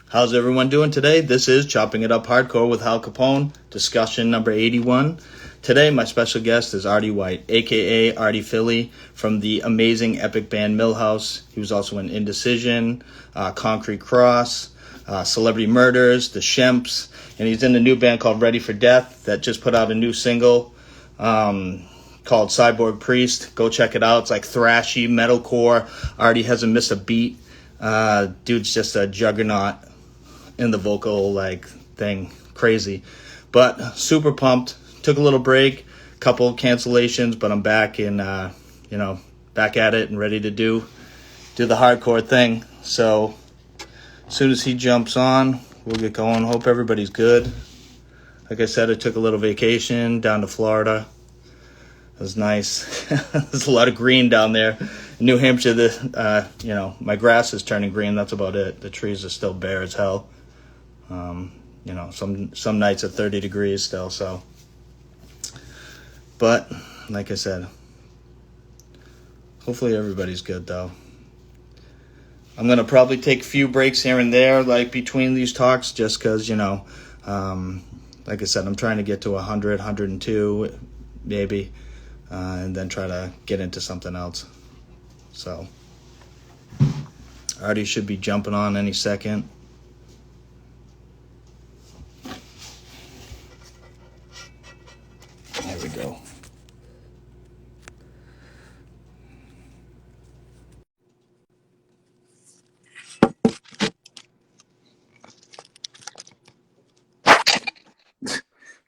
How's everyone doing today? This is Chopping It Up Hardcore with Hal Capone, discussion number 81. Today, my special guest is Artie White, aka Artie Philie, from the amazing epic band Milhouse. He was also in Indecision, Concrete Cross, Celebrity Murders, The Shimps, and he's in a new band called Ready for Death that just put out a new single called Cyborg Priest. Go check it out. It's like thrashy metalcore. Artie hasn't missed a beat. Dude's just a juggernaut in the vocal thing. Crazy, but super pumped. Took a little break, couple cancellations, but I'm back in back at it and ready to do the hardcore thing. So as soon as he jumps on, we'll get going. Hope everybody's good. Like I said, I took a little vacation down to Florida. It was nice. There's a lot of green down there. In New Hampshire, my grass is turning green. That's about it. The trees are still bare as hell. Some nights at 30 degrees still. So, but like I said, hopefully everybody's good though. I'm gonna probably take a few breaks here and there, like between these talks, just because like I said, I'm trying to get to 100, 102, maybe. And then try to get into something else. So, Artie should be jumping on any second. There we go.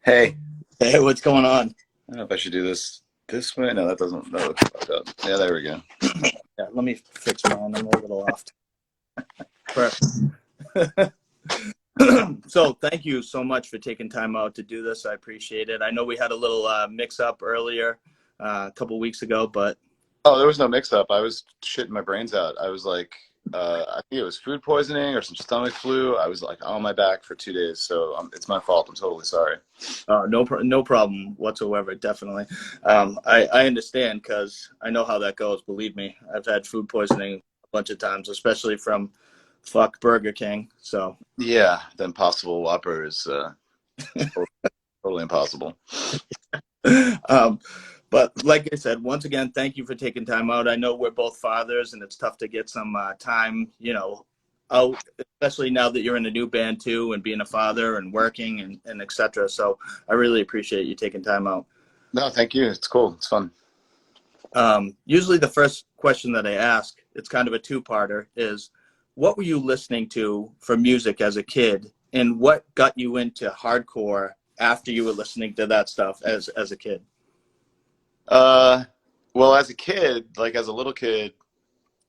Hey. Hey, what's going on? I don't know if I should do this way. No, that doesn't. That looks fucked up. Yeah, there we go. Yeah, let me fix mine. I'm a little off. So thank you so much for taking time out to do this. I appreciate it. I know we had a little mix-up earlier a couple weeks ago, but... Oh, there was no mix-up. I was shitting my brains out. I was like, I think it was food poisoning or some stomach flu. I was like on my back for 2 days, so it's my fault. I'm totally sorry. No problem whatsoever, definitely. I understand because I know how that goes, believe me. I've had food poisoning a bunch of times, especially from fuck Burger King. So yeah, the Impossible Whopper is totally impossible. But like I said, once again, thank you for taking time out. I know we're both fathers, and it's tough to get some time, out, especially now that you're in a new band too, and being a father and working and etc. So I really appreciate you taking time out. No, thank you. It's cool. It's fun. Usually the first question that I ask, it's kind of a two-parter, is what were you listening to for music as a kid, and what got you into hardcore after you were listening to that stuff as a kid? Well, as a kid, like as a little kid,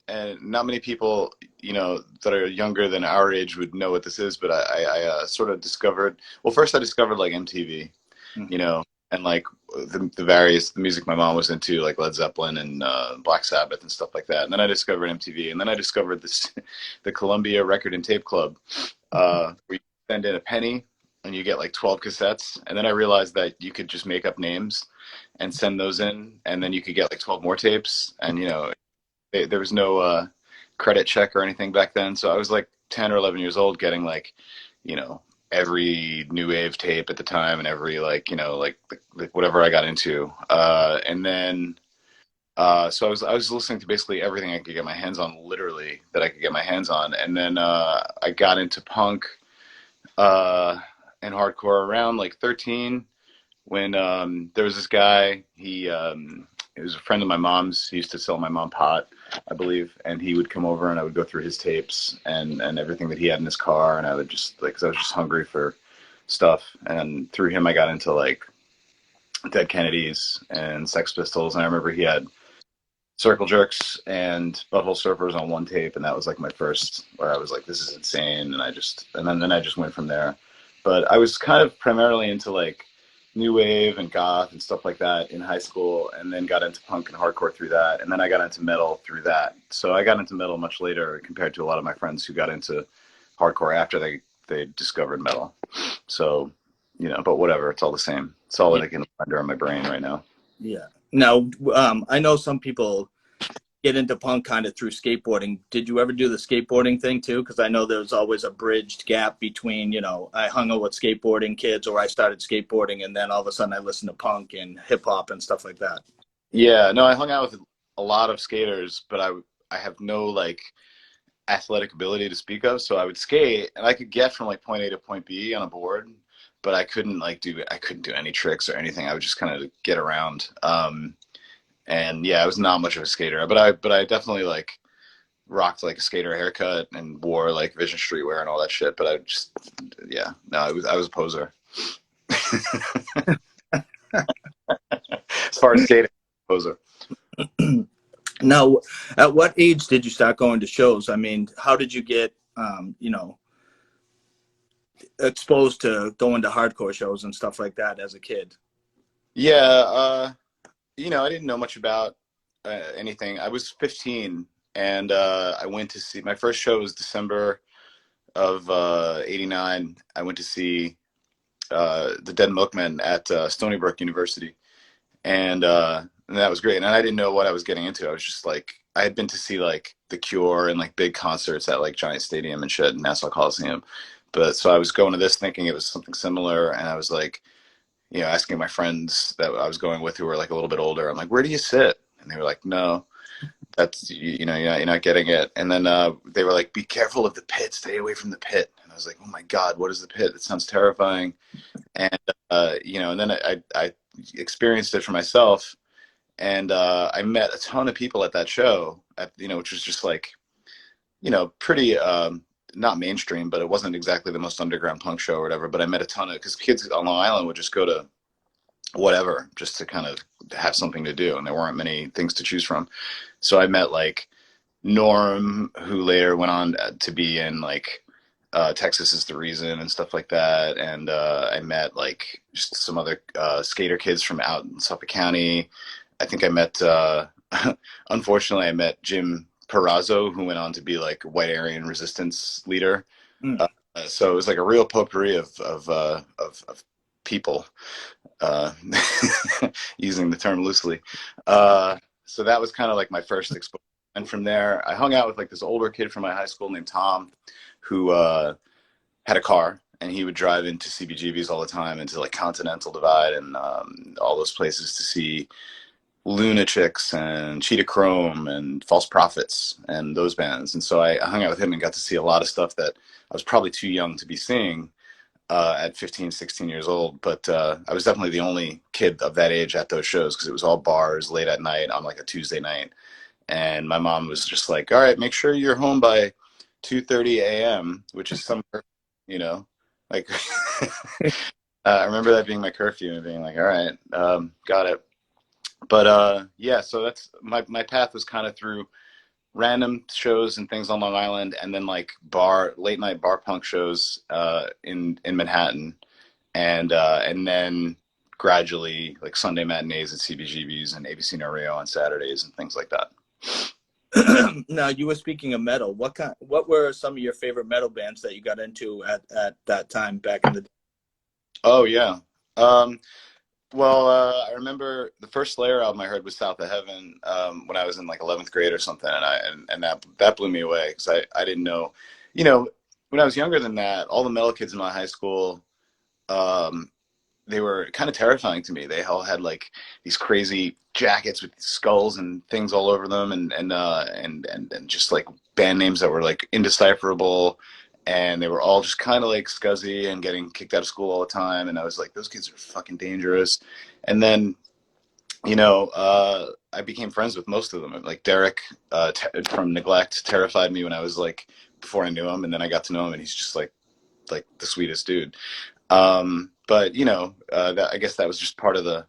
and not many people, that are younger than our age would know what this is, but I sort of discovered, well, first I discovered like MTV, Mm-hmm. and like the music my mom was into, like Led Zeppelin and Black Sabbath and stuff like that. And then I discovered MTV, and then I discovered the Columbia Record and Tape Club, where you send in a penny and you get like 12 cassettes. And then I realized that you could just make up names and send those in, and then you could get like 12 more tapes. And there was no credit check or anything back then, so I was like 10 or 11 years old, getting like, every new wave tape at the time, and every like whatever I got into, and then so I was listening to basically everything I could get my hands on, literally that I could get my hands on, and then I got into punk and hardcore around like 13, when there was this guy. He was a friend of my mom's. He used to sell my mom pot, I believe, and he would come over and I would go through his tapes and everything that he had in his car, and I would just like, 'cause I was just hungry for stuff, and through him I got into like Dead Kennedys and Sex Pistols, and I remember he had Circle Jerks and Butthole Surfers on one tape, and that was like my first, where I was like, this is insane, and then I just went from there. But I was kind of primarily into like new wave and goth and stuff like that in high school, and then got into punk and hardcore through that, and then I got into metal through that. So I got into metal much later compared to a lot of my friends who got into hardcore after they discovered metal. So, but whatever, it's all the same. It's all that I can render on my brain right now. Yeah. Now, I know some people get into punk kind of through skateboarding. Did you ever do the skateboarding thing too? Because I know there's always a bridged gap between, I hung out with skateboarding kids, or I started skateboarding and then all of a sudden I listened to punk and hip hop and stuff like that. Yeah, no, I hung out with a lot of skaters, but I have no like athletic ability to speak of. So I would skate and I could get from like point A to point B on a board, but I couldn't do any tricks or anything. I would just kind of get around. And yeah, I was not much of a skater, but I definitely like rocked like a skater haircut and wore like Vision Streetwear and all that shit. But I just, yeah, no, I was a poser. As far as skating, poser. Now, at what age did you start going to shows? I mean, how did you get, exposed to going to hardcore shows and stuff like that as a kid? Yeah, I didn't know much about anything. I was 15, and I went to see my first show was December of '89. I went to see the Dead Milkmen at Stony Brook University, and that was great. And I didn't know what I was getting into. I was just like, I had been to see like The Cure and like big concerts at like Giant Stadium and shit, Nassau Coliseum. But so I was going to this thinking it was something similar, and I was like, asking my friends that I was going with who were like a little bit older. I'm like, where do you sit? And they were like, no, that's you're not getting it. And then they were like, be careful of the pit, stay away from the pit. And I was like, oh my god, what is the pit? It sounds terrifying. And and then I experienced it for myself, and I met a ton of people at that show, which was just like, pretty not mainstream, but it wasn't exactly the most underground punk show or whatever. But I met a ton of, because kids on Long Island would just go to whatever just to kind of have something to do, and there weren't many things to choose from. So I met like Norm, who later went on to be in like Texas Is the Reason and stuff like that. And I met like just some other skater kids from out in Suffolk County. I think I met, unfortunately, I met Jim Perazzo, who went on to be like White Aryan Resistance leader. Mm. So it was like a real potpourri of people, uh, using the term loosely. So that was kind of like my first exposure. And from there, I hung out with like this older kid from my high school named Tom, who had a car, and he would drive into CBGBs all the time, into like Continental Divide and all those places to see Lunatics and Cheetah Chrome and False Prophets and those bands. And so I hung out with him and got to see a lot of stuff that I was probably too young to be seeing at 15, 16 years old. But I was definitely the only kid of that age at those shows, because it was all bars late at night on like a Tuesday night. And my mom was just like, all right, make sure you're home by 2:30 a.m., which is somewhere, like, I remember that being my curfew and being like, all right, got it. But yeah, so that's my path was kind of through random shows and things on Long Island, and then like late night bar punk shows in Manhattan, and then gradually like Sunday matinees at CBGBs and ABC No Rio on Saturdays and things like that. Now, you were speaking of metal. What were some of your favorite metal bands that you got into at that time back in the day? Oh yeah. Well, I remember the first Slayer album I heard was South of Heaven, when I was in like 11th grade or something, and that blew me away, because I didn't know, when I was younger than that, all the metal kids in my high school, um, they were kind of terrifying to me. They all had like these crazy jackets with skulls and things all over them, and just like band names that were like indecipherable, and they were all just kind of like scuzzy and getting kicked out of school all the time. And I was like, those kids are fucking dangerous. And then, I became friends with most of them. Like Derek from Neglect terrified me when I was like, before I knew him, and then I got to know him, and he's just like the sweetest dude. But I guess that was just part of the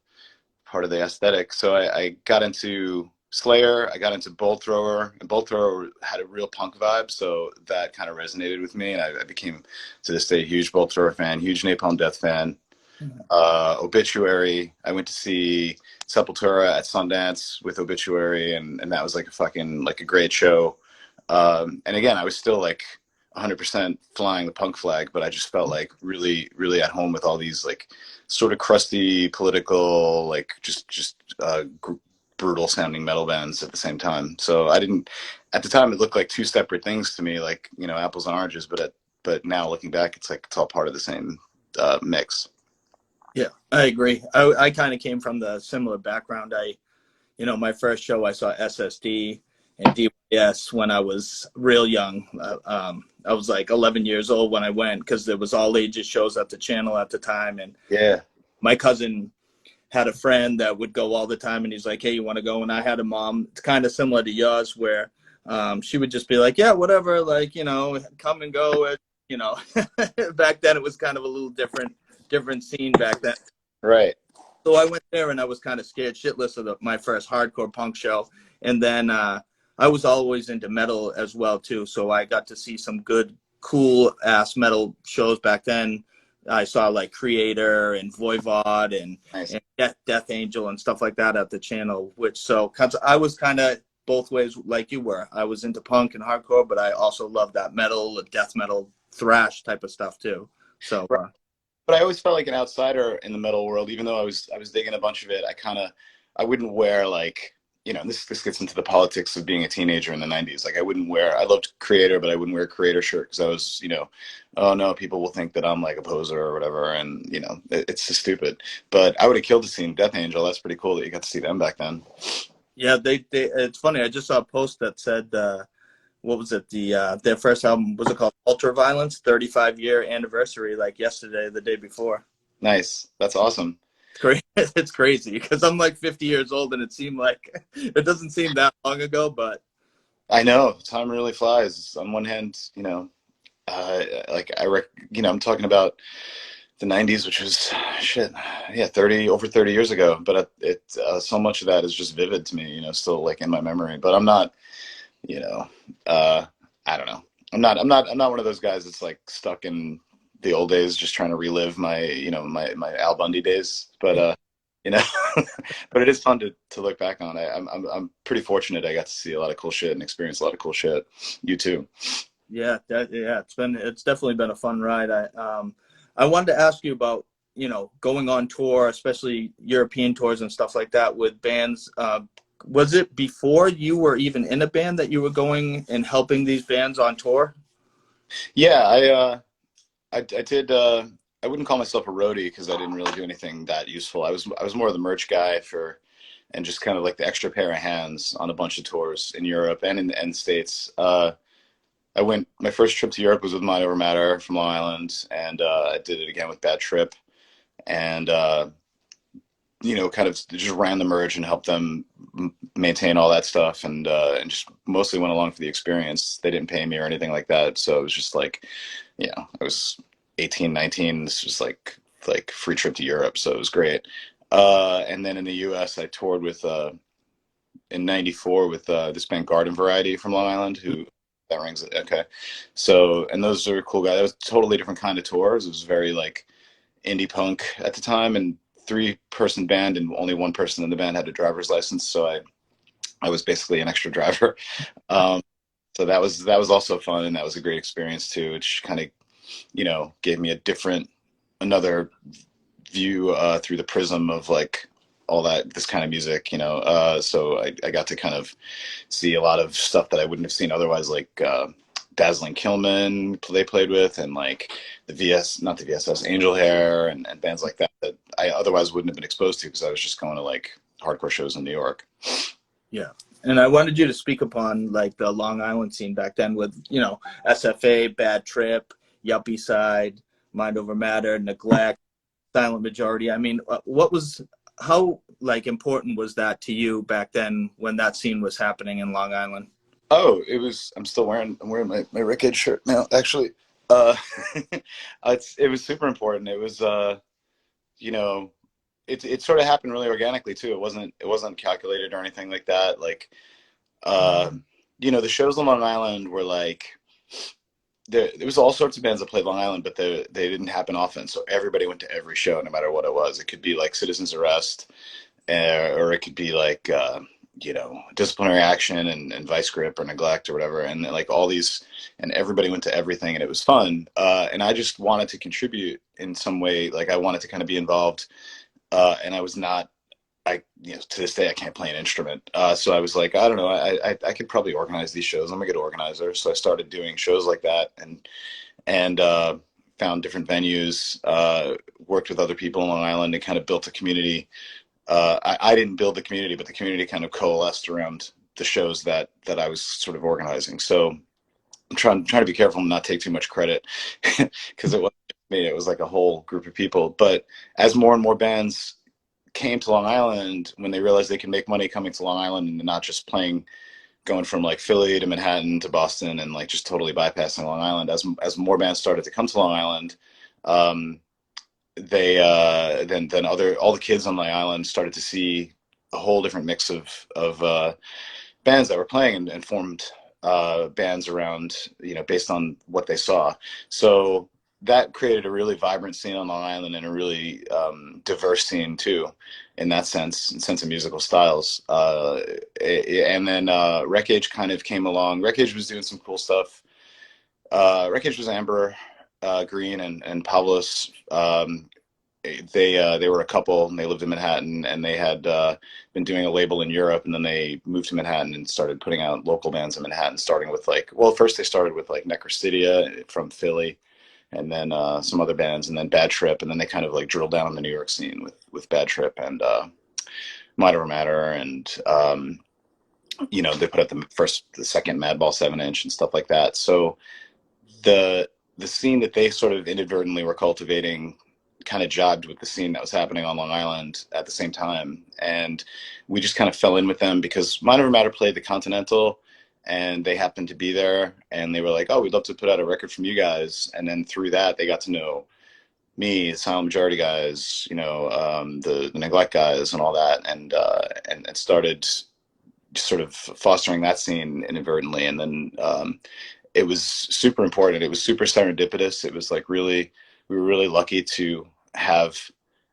aesthetic. So I got into Slayer, I got into Bolt Thrower, and Bolt Thrower had a real punk vibe, so that kind of resonated with me, and I became, to this day, a huge Bolt Thrower fan, huge Napalm Death fan. Obituary, I went to see Sepultura at Sundance with Obituary, and that was like a great show. And again, I was still like 100% flying the punk flag, but I just felt like really, really at home with all these like sort of crusty political, like just brutal sounding metal bands at the same time. So I didn't, at the time it looked like two separate things to me, like, you know, apples and oranges, but now looking back, it's like, it's all part of the same mix. Yeah, I agree. I kind of came from the similar background. My first show I saw SSD and DYS when I was real young. I was like 11 years old when I went because there was all ages shows at the channel at the time. And Yeah. my cousin had a friend that would go all the time, and he's like, "Hey, you want to go?" And I had a mom. It's kind of similar to yours, where she would just be like, "Yeah, whatever, like, come and go." Back then it was kind of a little different scene back then. Right. So I went there, and I was kind of scared shitless of my first hardcore punk show. And then I was always into metal as well too, so I got to see some good, cool ass metal shows back then. I saw like Creator and Voivod Nice. and Death Angel and stuff like that at the channel. I was kind of both ways like you were. I was into punk and hardcore, but I also loved that metal, death metal, thrash type of stuff too. So. Right. But I always felt like an outsider in the metal world, even though I was digging a bunch of it. I wouldn't wear like, this gets into the politics of being a teenager in the 90s. Like I loved Creator, but I wouldn't wear a Creator shirt because I was, oh no, people will think that I'm like a poser or whatever. And, it's just stupid. But I would have killed to see Death Angel. That's pretty cool that you got to see them back then. Yeah, it's funny. I just saw a post that said, what was it? Their first album, was it called Ultraviolence, 35-year anniversary, like yesterday, the day before. Nice. That's awesome. It's crazy because I'm like 50 years old, and it doesn't seem that long ago, but I know time really flies. On one hand, I'm talking about the 90s, which was shit, yeah, over 30 years ago. But so much of that is just vivid to me, still like in my memory. But I'm not, I don't know. I'm not one of those guys that's like stuck in the old days, just trying to relive my Al Bundy days. But but it is fun to look back on. I'm pretty fortunate. I got to see a lot of cool shit and experience a lot of cool shit. You too. yeah, it's definitely been a fun ride. I wanted to ask you about going on tour, especially European tours and stuff like that with bands. Was it before you were even in a band that you were going and helping these bands on tour? Yeah, I did. I wouldn't call myself a roadie because I didn't really do anything that useful. I was more of the merch guy and just kind of like the extra pair of hands on a bunch of tours in Europe and in the States. My first trip to Europe was with Mind Over Matter from Long Island, and I did it again with Bad Trip, and kind of just ran the merge and helped them maintain all that stuff, and just mostly went along for the experience. They didn't pay me or anything like that, so it was just like, I was 18, 19. This was like free trip to Europe, so it was great. And then in the U.S., I toured with in '94 with this band Garden Variety from Long Island. Who that rings? Okay, so and those are cool guys. That was a totally different kind of tours. It was very like indie punk at the time, and 3-person band, and only one person in the band had a driver's license, so I was basically an extra driver. So that was also fun, and that was a great experience too, which kind of gave me another view through the prism of like all this kind of music, so I got to kind of see a lot of stuff that I wouldn't have seen otherwise, like Dazzling Killman they played with, and like not the VSS, Angel Hair, and bands like that I otherwise wouldn't have been exposed to because I was just going to like hardcore shows in New York. Yeah. And I wanted you to speak upon like the Long Island scene back then with, SFA, Bad Trip, Yuppie Side, Mind Over Matter, Neglect, Silent Majority. I mean, how like important was that to you back then when that scene was happening in Long Island? Oh, I'm wearing my Rick Ed shirt now, actually. It was super important. It was, it sort of happened really organically too. It wasn't calculated or anything like that. Like, the shows on Long Island were like, there was all sorts of bands that played Long Island, but they didn't happen often. So everybody went to every show, no matter what it was. It could be like Citizens Arrest, or it could be like, Disciplinary Action and Vice Grip or Neglect or whatever. And like all these, and everybody went to everything, and it was fun. And I just wanted to contribute in some way. Like I wanted to kind of be involved. And to this day, I can't play an instrument. So I was like, I don't know, I could probably organize these shows. I'm a good organizer. So I started doing shows like that, and found different venues, worked with other people on Long Island, and kind of built a community. I didn't build the community, but the community kind of coalesced around the shows that I was sort of organizing. So I'm trying to be careful and not take too much credit because it wasn't me. It was like a whole group of people. But as more and more bands came to Long Island, when they realized they could make money coming to Long Island and not just playing, going from like Philly to Manhattan to Boston and like just totally bypassing Long Island, as more bands started to come to Long Island, they then all the kids on the island started to see a whole different mix of bands that were playing, and formed bands around, based on what they saw. So that created a really vibrant scene on Long Island, and a really diverse scene too, in that sense of musical styles. And then Wreck Age kind of came along. Wreck Age was doing some cool stuff. Wreck Age was Amber Green and Pavlos. They were a couple, and they lived in Manhattan, and they had been doing a label in Europe, and then they moved to Manhattan and started putting out local bands in Manhattan, starting with first they started with like Necrostidia from Philly, and then some other bands, and then Bad Trip, and then they kind of like drilled down on the New York scene with Bad Trip and Might Over Matter, and they put out the second Madball 7-inch and stuff like that. So the scene that they sort of inadvertently were cultivating kind of jogged with the scene that was happening on Long Island at the same time, and we just kind of fell in with them because Mind Over Matter played the Continental, and they happened to be there, and they were like, "Oh, we'd love to put out a record from you guys." And then through that, they got to know me, the Silent Majority guys, the Neglect guys, and all that, and started sort of fostering that scene inadvertently. And then it was super important. It was super serendipitous. It was like we were really lucky to have,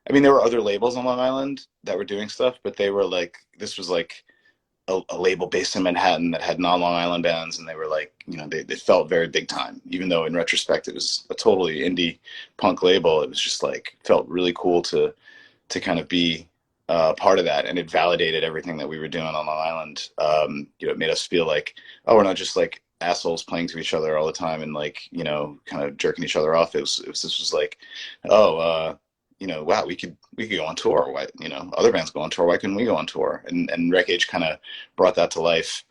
I mean, there were other labels on Long Island that were doing stuff, but they were like, this was like a label based in Manhattan that had non-Long Island bands, and they were like, they felt very big time, even though in retrospect it was a totally indie punk label. It was just like, felt really cool to kind of be part of that, and it validated everything that we were doing on Long Island. It made us feel like, oh, we're not just like assholes playing to each other all the time and like, kind of jerking each other off. This was like, oh, wow, we could go on tour. Why, other bands go on tour. Why couldn't we go on tour? And Wreck Age kind of brought that to life,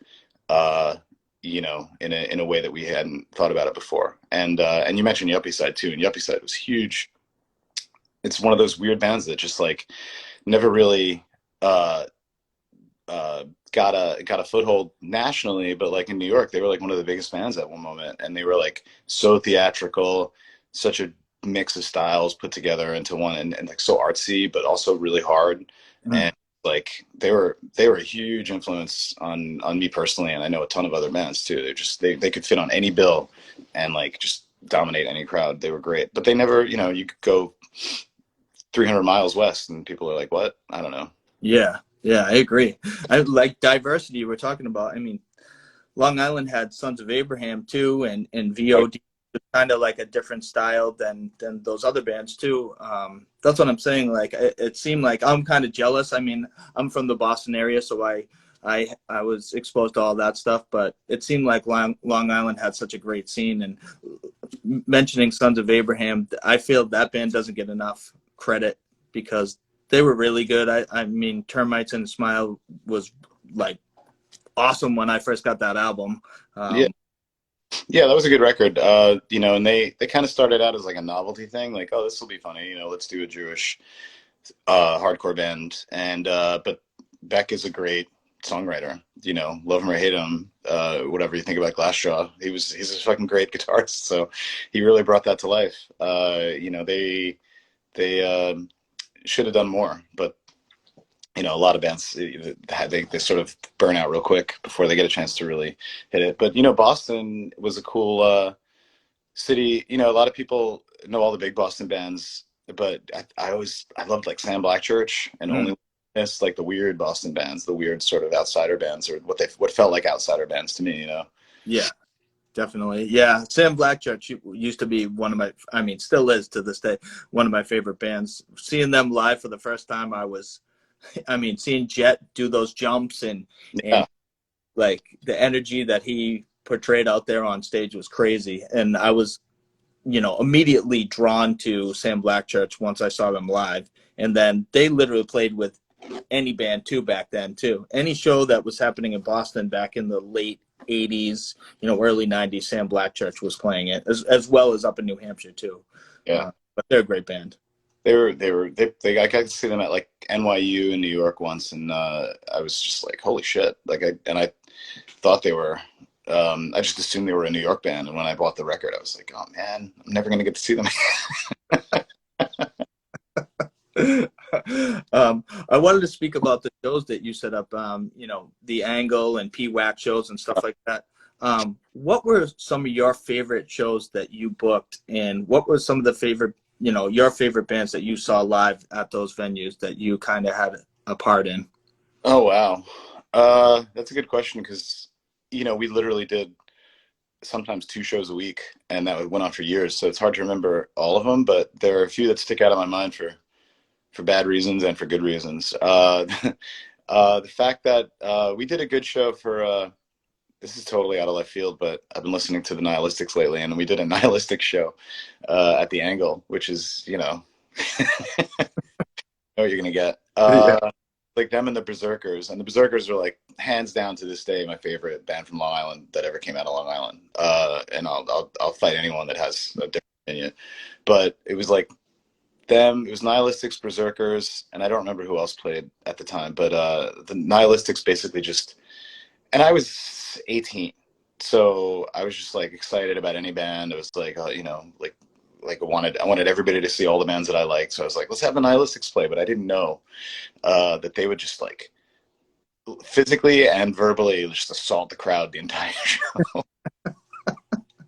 in a way that we hadn't thought about it before. And you mentioned Yuppie Side too, and Yuppie Side was huge. It's one of those weird bands that just like never really got a foothold nationally, but like in New York, they were like one of the biggest bands at one moment, and they were like so theatrical, such a mix of styles put together into one, and like so artsy, but also really hard. And like they were a huge influence on me personally, and I know a ton of other bands too. They could fit on any bill and like just dominate any crowd. They were great, but they never, you could go 300 miles west and people are like, what? I don't know. Yeah, I agree. I like diversity we're talking about. I mean, Long Island had Sons of Abraham too, and VOD was kind of like a different style than those other bands too. That's what I'm saying. Like it seemed like I'm kind of jealous. I mean, I'm from the Boston area, so I was exposed to all that stuff, but it seemed like Long Island had such a great scene. And mentioning Sons of Abraham, I feel that band doesn't get enough credit because they were really good. I mean, Termites and a Smile was like awesome when I first got that album. Yeah, that was a good record. And they kind of started out as like a novelty thing, like, oh, this will be funny, let's do a Jewish hardcore band. And but Beck is a great songwriter. Love him or hate him, whatever you think about Glassjaw, he's a fucking great guitarist. So he really brought that to life. They should have done more, but a lot of bands, they sort of burn out real quick before they get a chance to really hit it. But Boston was a cool city. A lot of people know all the big Boston bands, but I loved like Sam Blackchurch and Only Witness, like the weird Boston bands, the weird sort of outsider bands, or what felt like outsider bands to me. Yeah, definitely. Yeah, Sam Blackchurch used to be still is to this day, one of my favorite bands. Seeing them live for the first time, I was I mean, seeing Jet do those jumps and Yeah, like the energy that he portrayed out there on stage was crazy. And I was, immediately drawn to Sam Blackchurch once I saw them live. And then they literally played with any band too back then too. Any show that was happening in Boston back in the late '80s, early '90s, Sam Blackchurch was playing it as well as up in New Hampshire too. yeah. But they're a great band. I got to see them at like NYU in New York once, and I was just like, holy shit! I thought they were. I just assumed they were a New York band, and when I bought the record, I was like, oh man, I'm never gonna get to see them. I wanted to speak about the shows that you set up, the Angle and P-Wax shows and stuff like that. What were some of your favorite shows that you booked, and what were some of the favorite, your favorite bands that you saw live at those venues that you kind of had a part in? Oh wow, that's a good question because we literally did sometimes 2 shows a week, and that went on for years. So it's hard to remember all of them, but there are a few that stick out of my mind for bad reasons and for good reasons. The fact that we did a good show for this is totally out of left field, but I've been listening to the Nihilistics lately, and we did a Nihilistic show at the Angle, which is know what you're gonna get. Yeah. Like them and the Berserkers, and the Berserkers are like hands down to this day my favorite band from Long Island that ever came out of Long Island. And I'll fight anyone that has a different opinion. But it was like them. It was Nihilistics, Berserkers, and I don't remember who else played at the time. But the Nihilistics basically just, and I was 18, so I was just like excited about any band. It was like like I wanted everybody to see all the bands that I liked. So I was like, let's have the Nihilistics play, but I didn't know that they would just like physically and verbally just assault the crowd the entire show.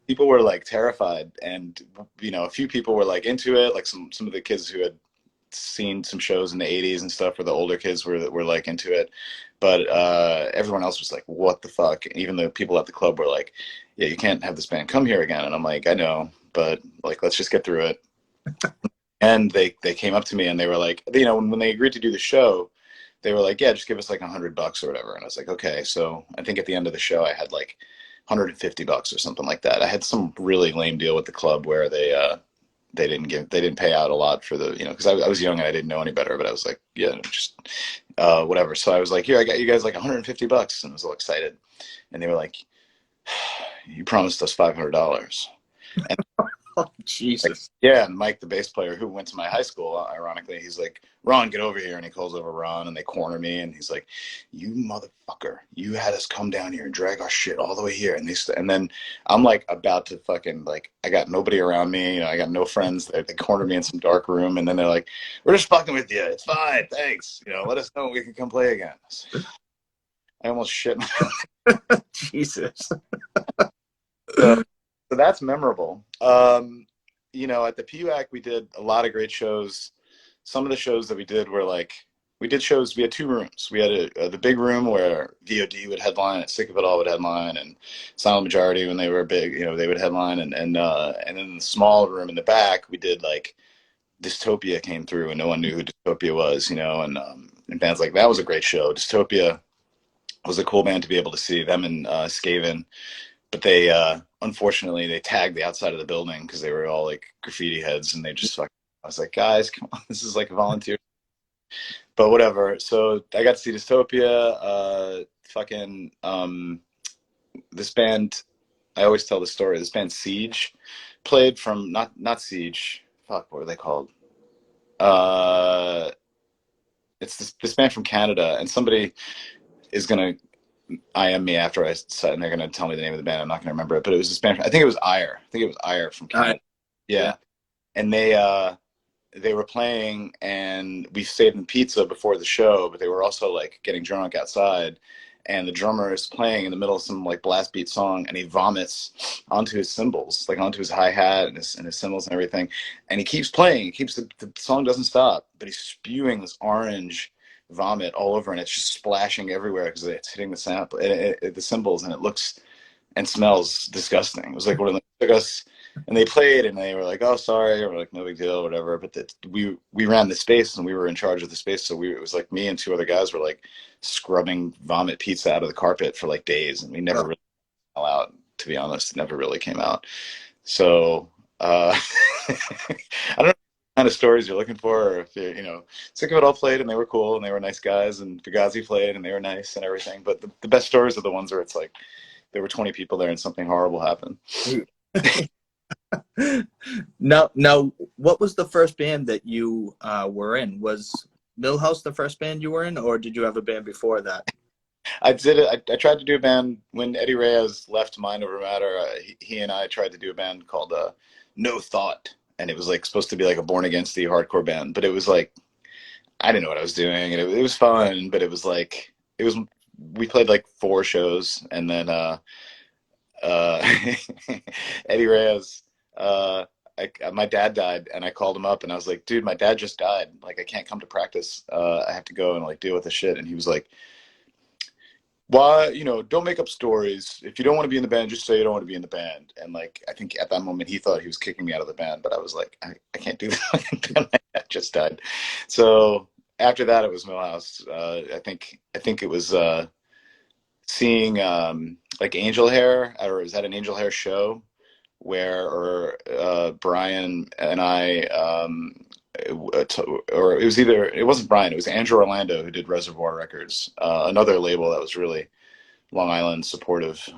People were like terrified, and a few people were like into it, like some of the kids who had seen some shows in the '80s and stuff, or the older kids were like into it, but everyone else was like, what the fuck? And even the people at the club were like, yeah, you can't have this band come here again. And I'm like, I know, but like, let's just get through it. And they came up to me and they were like, when they agreed to do the show, they were like, yeah, just give us like $100 or whatever. And I was like, okay. So I think at the end of the show, I had like $150 or something like that. I had some really lame deal with the club where they didn't pay out a lot for the, because I was young and I didn't know any better, but I was like, yeah, just whatever. So I was like, here, I got you guys like $150, and I was all excited. And they were like, you promised us $500. And Oh, like, Jesus. yeah, and Mike, the bass player who went to my high school, ironically, he's like, Ron, get over here. And he calls over Ron, and they corner me, and he's like, you motherfucker, you had us come down here and drag our shit all the way here. And then I'm like about to fucking, like, I got nobody around me, I got no friends. They corner me in some dark room, and then they're like, we're just fucking with you. It's fine, thanks. Let us know when we can come play again. I almost shit. Jesus. So that's memorable. At the PUAC, we did a lot of great shows. Some of the shows that we did were like, we had 2 rooms. We had the big room where VOD would headline, and Sick of It All would headline, and Silent Majority when they were big, they would headline, and then the small room in the back, we did like Dystopia came through, and no one knew who Dystopia was, and bands like that was a great show. Dystopia was a cool band to be able to see them and Skaven. But they unfortunately they tagged the outside of the building because they were all like graffiti heads, and they just fucking, I was like, guys, come on, this is like a volunteer. But whatever. So I got to see Dystopia. This band, I always tell the story. This band Siege played from not Siege. Fuck, what were they called? It's this band from Canada, and somebody is gonna IM me after I said, and they're gonna tell me the name of the band. I'm not gonna remember it, but it was this band. I think it was Ire. I think it was Ire from Canada. Yeah. Yeah. And they were playing, and we stayed in pizza before the show, but they were also like getting drunk outside. And the drummer is playing in the middle of some like blast beat song, and he vomits onto his cymbals, like onto his hi hat and his cymbals and everything. And he keeps playing. The song doesn't stop, but he's spewing this orange vomit all over, and it's just splashing everywhere because it's hitting the sample, the cymbals, and it looks and smells disgusting. It was like one of them. It took us And they played, and they were like, "Oh, sorry," or like, "No big deal," whatever. But we ran the space, and we were in charge of the space, so it was like me and two other guys were like scrubbing vomit pizza out of the carpet for like days, and we never Oh, really fell out. To be honest, it never really came out. So I don't know what kind of stories you're looking for, or if you're, sick of it all played, and they were cool, and they were nice guys, and Fugazi played, and they were nice, and everything. But the best stories are the ones where it's like there were 20 people there, and something horrible happened. now, what was the first band that you were in? Was Milhouse the first band you were in, or did you have a band before that? I did it. I tried to do a band when Eddie Reyes left Mind Over Matter. He and I tried to do a band called No Thought, and it was like supposed to be like a Born Against the hardcore band, but it was like I didn't know what I was doing, and it was fun, but it was like it was. We played like four shows, and then uh, Eddie Reyes. My dad died, and I called him up, and I was like, "Dude, my dad just died. Like, I can't come to practice. I have to go and like deal with the shit." And he was like, "Why, don't make up stories. If you don't want to be in the band, just say you don't want to be in the band." And like, I think at that moment he thought he was kicking me out of the band, but I was like, I can't do that. My dad just died. So after that, it was Milhouse. I think it was seeing like Angel Hair, or is that an Angel Hair show where or Brian and I or it wasn't Brian, it was Andrew Orlando who did Reservoir Records, another label that was really Long Island supportive.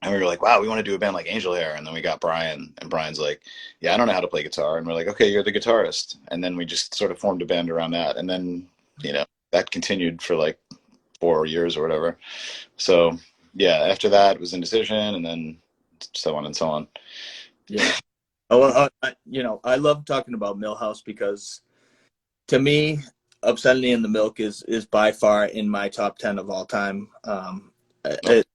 And we were like, wow, we want to do a band like Angel Hair. And then we got Brian, and Brian's like, yeah, I don't know how to play guitar. And we're like, okay, you're the guitarist. And then we just sort of formed a band around that. And then, that continued for like 4 years or whatever. So yeah, after that it was Indecision, and then so on and so on. Yeah. Oh, well, I love talking about Milhouse because to me, Obscenity in the Milk is by far in my top 10 of all time. It,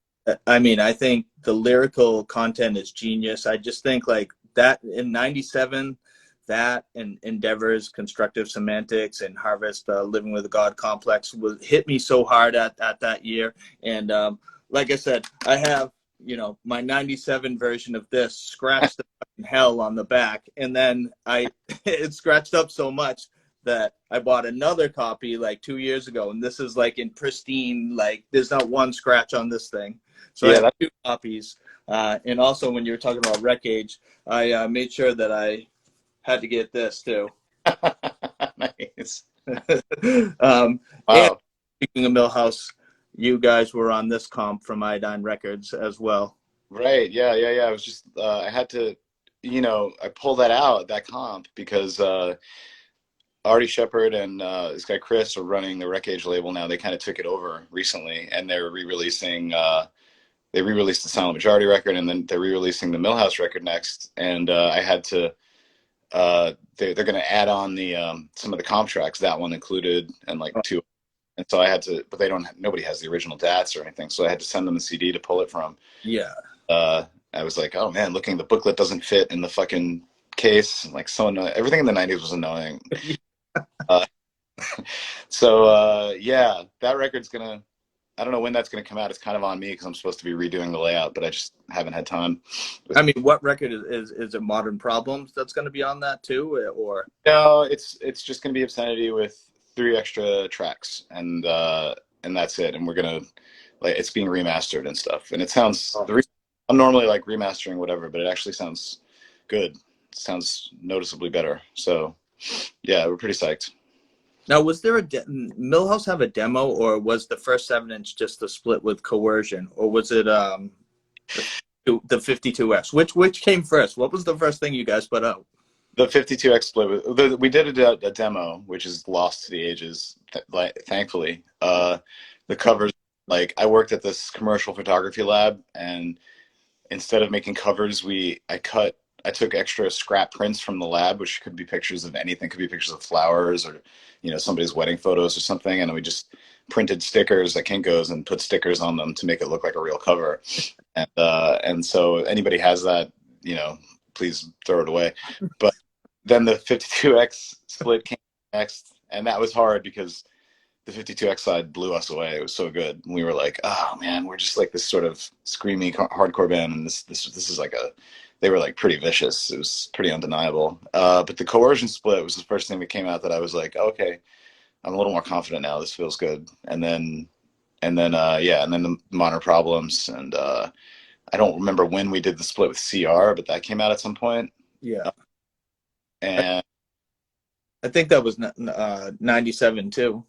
I mean, I think the lyrical content is genius. I just think like that in '97, that and Endeavor's Constructive Semantics and Harvest, Living with a God Complex was hit me so hard at that year. And like I said, I have my '97 version of this scratched the fucking hell on the back, and then it scratched up so much that I bought another copy like 2 years ago, and this is like in pristine, like there's not one scratch on this thing. So I Yeah, have two copies. And also, when you were talking about Wreck Age, I made sure that I had to get this too. nice. And Wow. speaking of Millhouse, you guys were on this comp from Iodine Records as well. Right. Yeah, yeah, yeah. I was just I had to, I pulled that out, that comp, because Artie Shepherd and this guy Chris are running the Wreck Age label now. They kind of took it over recently, and they're re-releasing. They re-released the Silent Majority record, and then they're re-releasing the Millhouse record next. And I had to. They're going to add on the some of the comp tracks, that one included, and like Oh, two. And so I had to, but they don't. Nobody has the original DATs or anything, so I had to send them the CD to pull it from. yeah. I was like, oh man, looking, the booklet doesn't fit in the fucking case. Like, so annoying. Everything in the '90s was annoying. Uh, yeah, that record's gonna. I don't know when that's gonna come out. It's kind of on me because I'm supposed to be redoing the layout, but I just haven't had time. I mean, what record is it? Modern Problems that's going to be on that too, or No, it's just gonna be Obscenity with 3 extra tracks, and that's it. And we're gonna like it's being remastered and stuff, and it sounds. I'm normally like remastering whatever, but it actually sounds good. It sounds noticeably better. So yeah, we're pretty psyched. now was there Millhouse have a demo, or was the first 7-inch just a split with Coercion, or was it the 52X? Which came first? What was the first thing you guys put out? The 52X split. We did a demo, which is lost to the ages, thankfully. The covers, like I worked at this commercial photography lab, and instead of making covers, I took extra scrap prints from the lab, which could be pictures of anything, could be pictures of flowers or somebody's wedding photos or something, and we just printed stickers at Kinko's and put stickers on them to make it look like a real cover. And so anybody has that, please throw it away. But then the 52X split came next, and that was hard because the 52X side blew us away. It was so good. And we were like, oh man, we're just like this sort of screamy hardcore band, and this is like they were like pretty vicious. It was pretty undeniable. But the coercion split was the first thing that came out that I was like, okay, I'm a little more confident now. This feels good. And then the Modern Problems, and I don't remember when we did the split with CR, but that came out at some point. Yeah. And I think that was 97 too.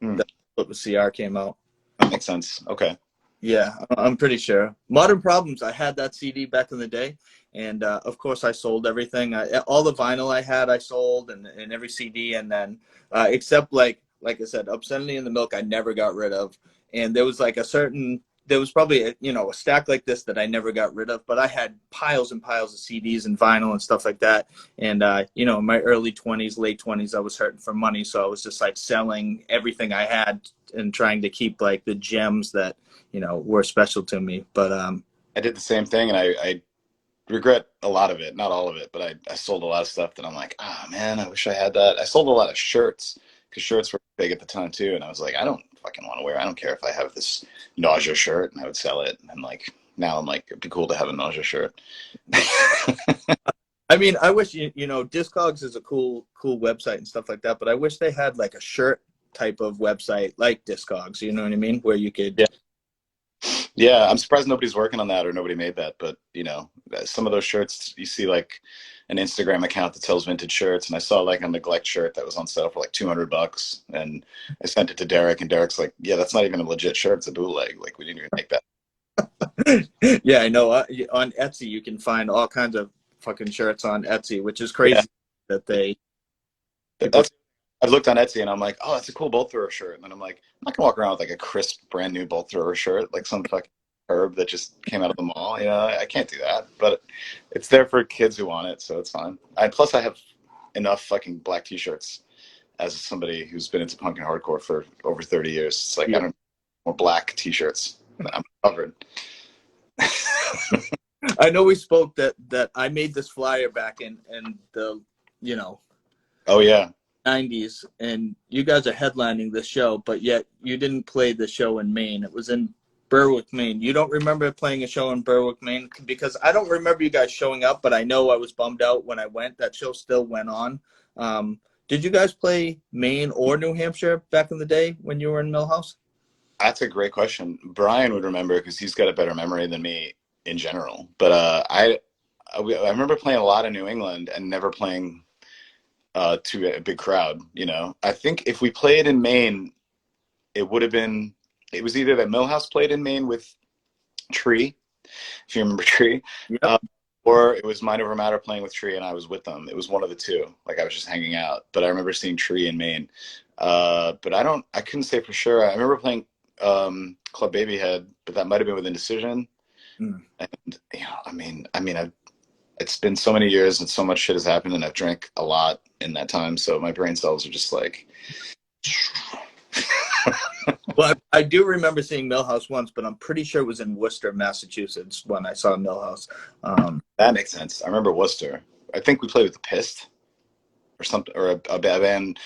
mm, That split with CR came out. that makes sense. Okay. Yeah, I'm pretty sure. Modern Problems, I had that CD back in the day, and of course I sold everything. All the vinyl I had, I sold, and every CD, and then except like I said, Obscenity in the Milk, I never got rid of. And there was like there was probably a stack like this that I never got rid of, but I had piles and piles of CDs and vinyl and stuff like that. And in my early 20s, late 20s, I was hurting for money, so I was just like selling everything I had and trying to keep like the gems that were special to me. But I did the same thing, and I regret a lot of it, not all of it, but I sold a lot of stuff that I'm like, ah, man, I wish I had that. I sold a lot of shirts because shirts were big at the time too, and I was like, I don't fucking want to wear. I don't care if I have this nausea shirt, and I would sell it. And like now, I'm like, it'd be cool to have a nausea shirt. I mean, I wish Discogs is a cool website and stuff like that, but I wish they had like a shirt type of website like Discogs. You know what I mean? Where you could. Yeah. Yeah, I'm surprised nobody's working on that or nobody made that. But some of those shirts, you see like an Instagram account that sells vintage shirts, and I saw like a Neglect shirt that was on sale for like $200, and I sent it to Derek, and Derek's like, "Yeah, that's not even a legit shirt; it's a bootleg. Like we didn't even make that." Yeah, I know. On Etsy, you can find all kinds of fucking shirts on Etsy, which is crazy Yeah, that they. that's. I looked on Etsy and I'm like, "Oh, that's a cool bolt thrower shirt." And then I'm like, "I'm not gonna walk around with like a crisp, brand new bolt thrower shirt, like some fucking herb that just came out of the mall. I can't do that." But it's there for kids who want it, so it's fine. Plus, I have enough fucking black T-shirts as somebody who's been into punk and hardcore for over 30 years. It's like Yeah. I don't need more black T-shirts. I'm covered. I know we spoke that I made this flyer back in the Oh yeah. 90s, and you guys are headlining this show, but yet you didn't play the show in Maine. It was in Berwick, Maine. You don't remember playing a show in Berwick, Maine? Because I don't remember you guys showing up, but I know I was bummed out when I went. That show still went on. Did you guys play Maine or New Hampshire back in the day when you were in Milhouse? That's a great question. Brian would remember because he's got a better memory than me in general. But I remember playing a lot in New England and never playing to a big crowd. I think if we played in Maine, it was either that Milhouse played in Maine with Tree, if you remember Tree, Yep. or it was Mind Over Matter playing with Tree and I was with them. It was one of the two. Like I was just hanging out. But I remember seeing Tree in Maine. But I couldn't say for sure. I remember playing Club Babyhead, but that might have been with Indecision. Mm. And it's been so many years and so much shit has happened, and I've drank a lot in that time, so my brain cells are just like. Well, I do remember seeing Milhouse once, but I'm pretty sure it was in Worcester, Massachusetts when I saw Milhouse. That makes sense. I remember Worcester. I think we played with the Pist or something, or a band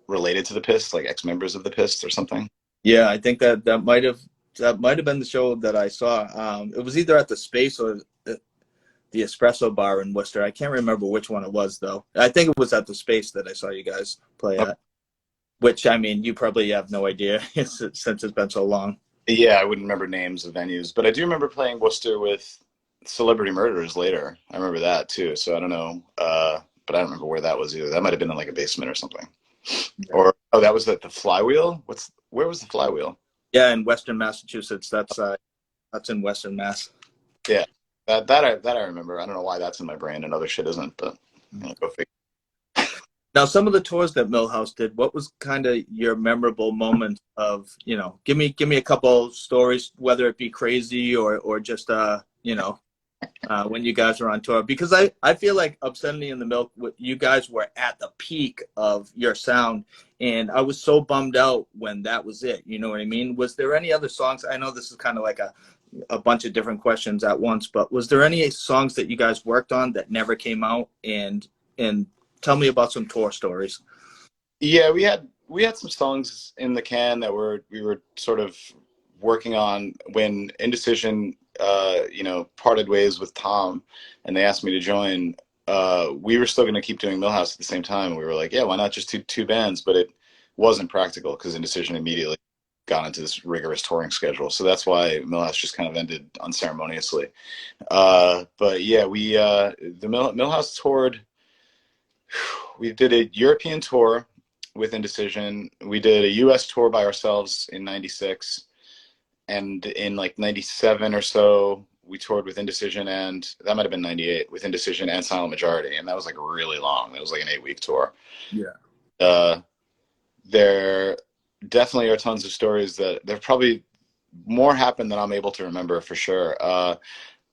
related to the Pist, like ex-members of the Pist or something. Yeah, I think that might have been the show that I saw. It was either at the Space or the Espresso Bar in Worcester. I can't remember which one it was though. I think it was at the Space that I saw you guys play at. Which, I mean, you probably have no idea since it's been so long. Yeah, I wouldn't remember names of venues, but I do remember playing Worcester with Celebrity Murderers later. I remember that too. So I don't know, but I don't remember where that was either. That might have been in like a basement or something. Yeah. Or that was at the Flywheel. Where was the Flywheel? Yeah, in Western Massachusetts. That's in Western Mass. Yeah, that I remember. I don't know why that's in my brain and other shit isn't, but go figure. Now, some of the tours that Milhouse did, what was kind of your memorable moment of, give me a couple stories, whether it be crazy or just, when you guys were on tour? Because I feel like Obscenity in the Milk, you guys were at the peak of your sound, and I was so bummed out when that was it. You know what I mean? Was there any other songs? I know this is kind of like a bunch of different questions at once, but was there any songs that you guys worked on that never came out? And tell me about some tour stories. Yeah, we had some songs in the can that we were sort of working on when Indecision parted ways with Tom, and they asked me to join, we were still going to keep doing Milhouse at the same time. We were like, yeah, why not just do two bands? But it wasn't practical because Indecision immediately got into this rigorous touring schedule. So that's why Milhouse just kind of ended unceremoniously. But yeah, the Milhouse toured. We did a European tour with Indecision. We did a U.S. tour by ourselves in '96, and in like '97 or so, we toured with Indecision, and that might have been '98 with Indecision and Silent Majority, and that was like really long. That was like an 8-week tour. Yeah. Uh, there definitely are tons of stories that there probably more happened than I'm able to remember for sure.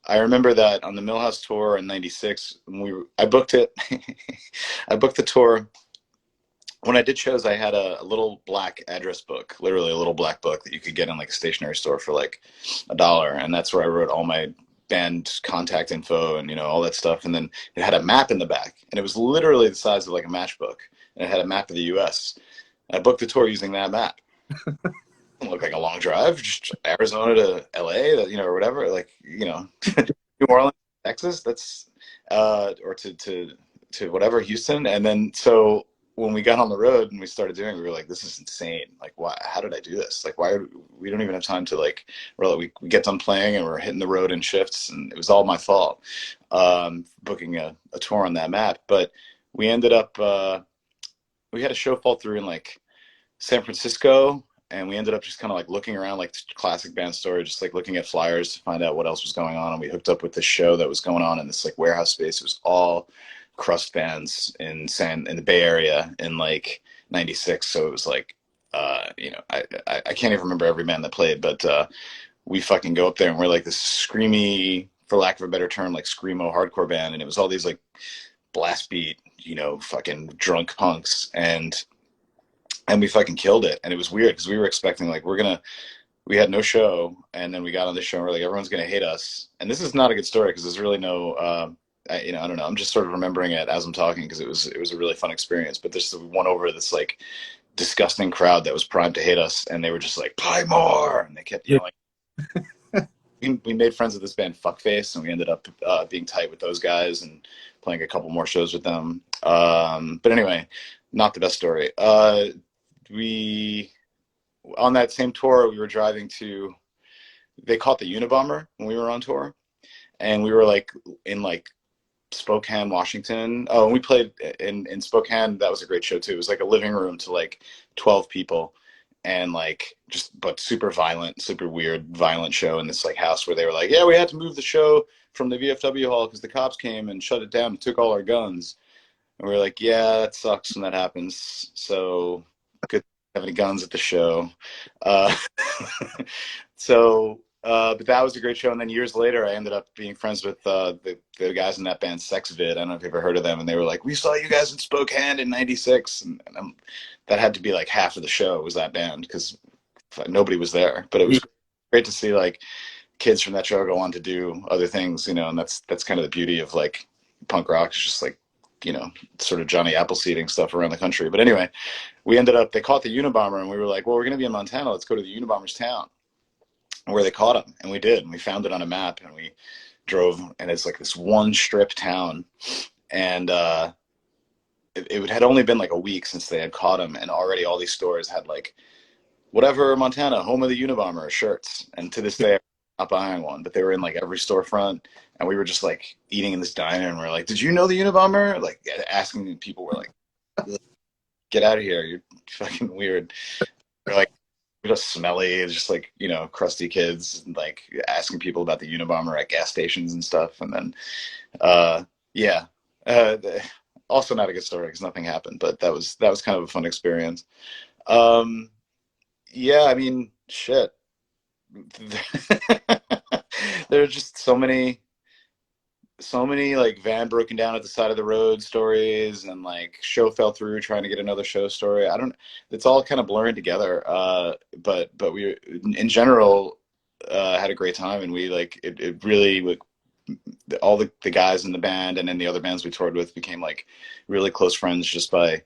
I remember that on the Milhouse tour in '96, I booked it. I booked the tour. When I did shows, I had a little black address book, literally a little black book that you could get in like a stationery store for like $1, and that's where I wrote all my band contact info and all that stuff. And then it had a map in the back, and it was literally the size of like a matchbook, and it had a map of the U.S. I booked the tour using that map. It looked like a long drive, just Arizona to LA, or whatever, like New Orleans, Texas. That's or to whatever, Houston. And then so when we got on the road and we started doing, we were like, this is insane. Like, why? How did I do this? Like, why? We don't even have time to like. We get done playing and we're hitting the road in shifts, and it was all my fault, booking a tour on that map. But we ended up we had a show fall through in like San Francisco, and we ended up just kind of like looking around, like classic band story, just like looking at flyers to find out what else was going on. And we hooked up with this show that was going on in this like warehouse space. It was all crust bands in the Bay Area in like '96. So it was like, I can't even remember every band that played, but we fucking go up there and we're like this screamy, for lack of a better term, like screamo hardcore band. And it was all these like blast beat, fucking drunk punks. And we fucking killed it. And it was weird because we were expecting like we had no show, and then we got on the show and we're like, everyone's gonna hate us. And this is not a good story because there's really no I don't know. I'm just sort of remembering it as I'm talking because it was a really fun experience. But we won over this like disgusting crowd that was primed to hate us, and they were just like, play more, and they kept yelling. We made friends with this band Fuckface, and we ended up being tight with those guys and playing a couple more shows with them. But anyway, not the best story. We On that same tour, we were driving to, they caught the Unabomber when we were on tour, and we were like in like Spokane, Washington. Oh, and we played in Spokane. That was a great show too. It was like a living room to like 12 people, and like but super violent, super weird, violent show in this like house where they were like, yeah, we had to move the show from the VFW hall because the cops came and shut it down and took all our guns. And we were like, yeah, that sucks when that happens. So good. Have any guns at the show. Uh, but that was a great show. And then years later, I ended up being friends with the guys in that band, Sexvid. I don't know if you've ever heard of them. And they were like, we saw you guys in Spokane in '96. And that had to be like half of the show was that band because nobody was there. But it was great to see like kids from that show go on to do other things, and that's kind of the beauty of like punk rock. It's just like, sort of Johnny Appleseeding stuff around the country. But anyway, they caught the Unabomber, and we were like, well, we're going to be in Montana. Let's go to the Unabomber's town, where they caught him. And we did. And we found it on a map, and we drove, and it's like this one strip town. And it had only been like a week since they had caught him, and already all these stores had like, whatever, Montana, home of the Unabomber shirts. And to this day, I'm not buying one, but they were in like every storefront. And we were just like eating in this diner, and we're like, did you know the Unabomber? Like asking people, were like, get out of here, you're fucking weird. We're like, we're just smelly. It's just like, crusty kids, and like asking people about the Unabomber at gas stations and stuff. And then, yeah, also not a good story because nothing happened, but that was kind of a fun experience. Yeah, I mean, shit. There are just so many like van broken down at the side of the road stories, and like show fell through trying to get another show story. It's all kind of blurring together. But we in general had a great time, and we like it really like all the guys in the band and in the other bands we toured with became like really close friends just by,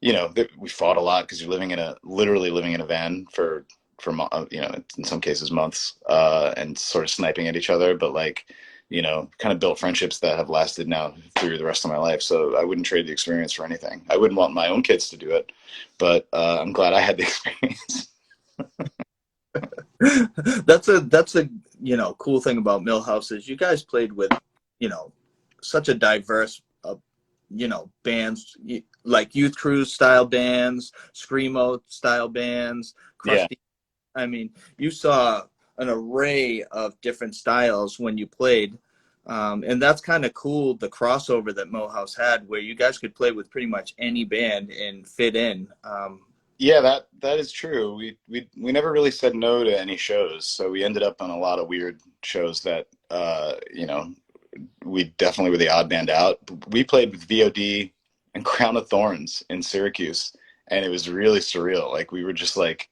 we fought a lot because you're literally living in a van for for in some cases months, and sort of sniping at each other, but like, kind of built friendships that have lasted now through the rest of my life. So I wouldn't trade the experience for anything. I wouldn't want my own kids to do it, but I'm glad I had the experience. That's a cool thing about Milhouse is you guys played with you know such a diverse bands like Youth Cruise style bands, screamo style bands, Yeah. crusty. I mean, you saw an array of different styles when you played. And that's kind of cool, the crossover that Milhouse had, where you guys could play with pretty much any band and fit in. Yeah, that is true. We never really said no to any shows, so we ended up on a lot of weird shows that we definitely were the odd band out. We played with VOD and Crown of Thorns in Syracuse, and it was really surreal. Like we were just like,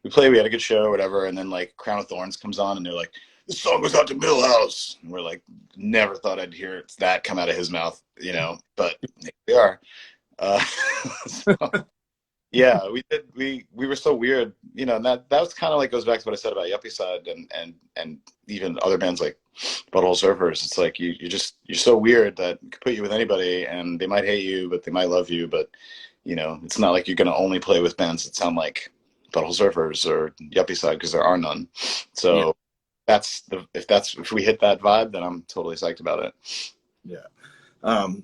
we had a good show or whatever, and then like Crown of Thorns comes on, and they're like, "This song goes out to Milhouse," and we're like, never thought I'd hear that come out of his mouth, but here we are. Uh, so, yeah, we did. We were so weird, and that was kind of like goes back to what I said about Yuppie Side and even other bands like Butthole Surfers. It's like you're so weird that you could put you with anybody and they might hate you, but they might love you. But it's not like you're gonna only play with bands that sound like Butthole Surfers or Yuppie Side because there are none. Yeah, So if we hit that vibe, then I'm totally psyched about it. yeah.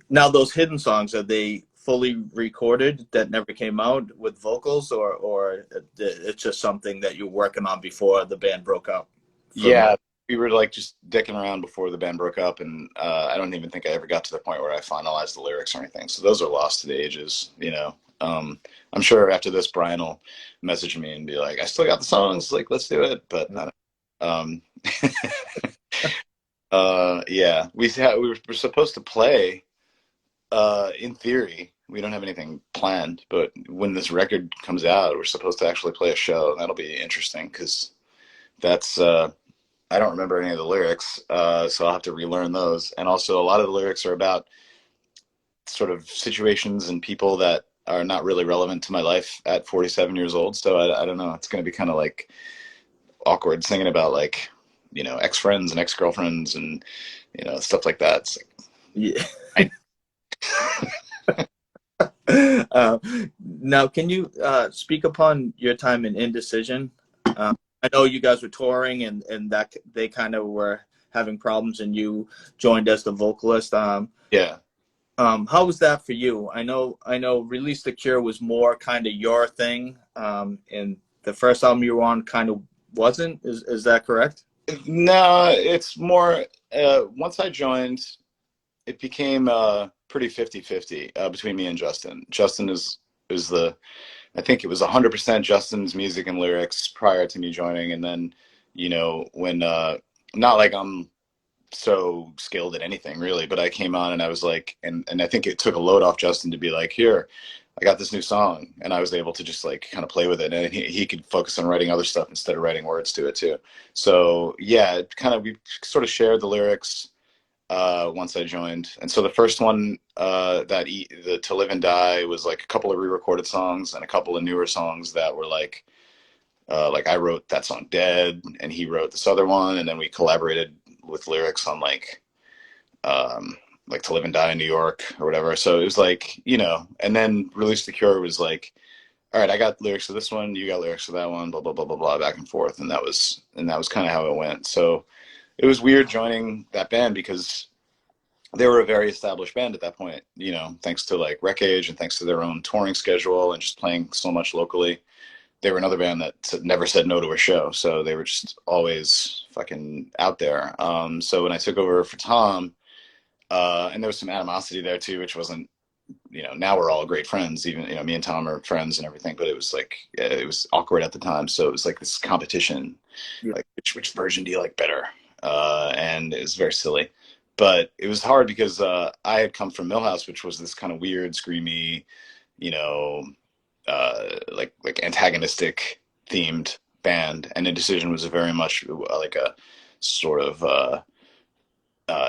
Now those hidden songs, are they fully recorded that never came out with vocals, or it's just something that you're working on before the band broke up? Yeah, we were like just dicking around before the band broke up, and I don't even think I ever got to the point where I finalized the lyrics or anything. So those are lost to the ages. I'm sure after this, Brian will message me and be like, "I still got the songs, like let's do it." But I don't, um, yeah, we were supposed to play. In theory, we don't have anything planned, but when this record comes out, we're supposed to actually play a show. That'll be interesting because that's I don't remember any of the lyrics, so I'll have to relearn those. And also, a lot of the lyrics are about sort of situations and people that are not really relevant to my life at 47 years old. So I don't know. It's going to be kind of like awkward singing about like, ex-friends and ex-girlfriends and, stuff like that. It's like, Yeah. I, uh, Now, can you speak upon your time in Indecision? I know you guys were touring, and that they kind of were having problems, and you joined as the vocalist. yeah. How was that for you? I know. Release the Cure was more kind of your thing, and the first album you were on kind of wasn't. Is that correct? No, it's more, once I joined, it became pretty 50-50 between me and Justin. Justin is I think it was 100% Justin's music and lyrics prior to me joining. And then, when, not like I'm so skilled at anything really, but I came on and I was like, and I think it took a load off Justin to be like, here, I got this new song. And I was able to just like kind of play with it. And he could focus on writing other stuff instead of writing words to it too. So yeah, we sort of shared the lyrics once I joined. And so the first one, the To Live and Die was like a couple of re-recorded songs and a couple of newer songs that were like I wrote that song Dead and he wrote this other one. And then we collaborated with lyrics on like To Live and Die in New York or whatever. So it was like, and then Release the Cure was like, all right, I got lyrics to this one, you got lyrics to that one, blah, blah, blah, blah, blah, back and forth. And that was kind of how it went. So it was weird joining that band because they were a very established band at that point, thanks to like Wreck Age and thanks to their own touring schedule and just playing so much locally. They were another band that never said no to a show. So they were just always fucking out there. So when I took over for Tom, and there was some animosity there too, which wasn't, now we're all great friends. Even, me and Tom are friends and everything, but it was like, it was awkward at the time. So it was like this competition, Yeah. like which version do you like better? And it was very silly, but it was hard because I had come from Milhouse, which was this kind of weird, screamy, you know, like antagonistic themed band, and Indecision was very much like a sort of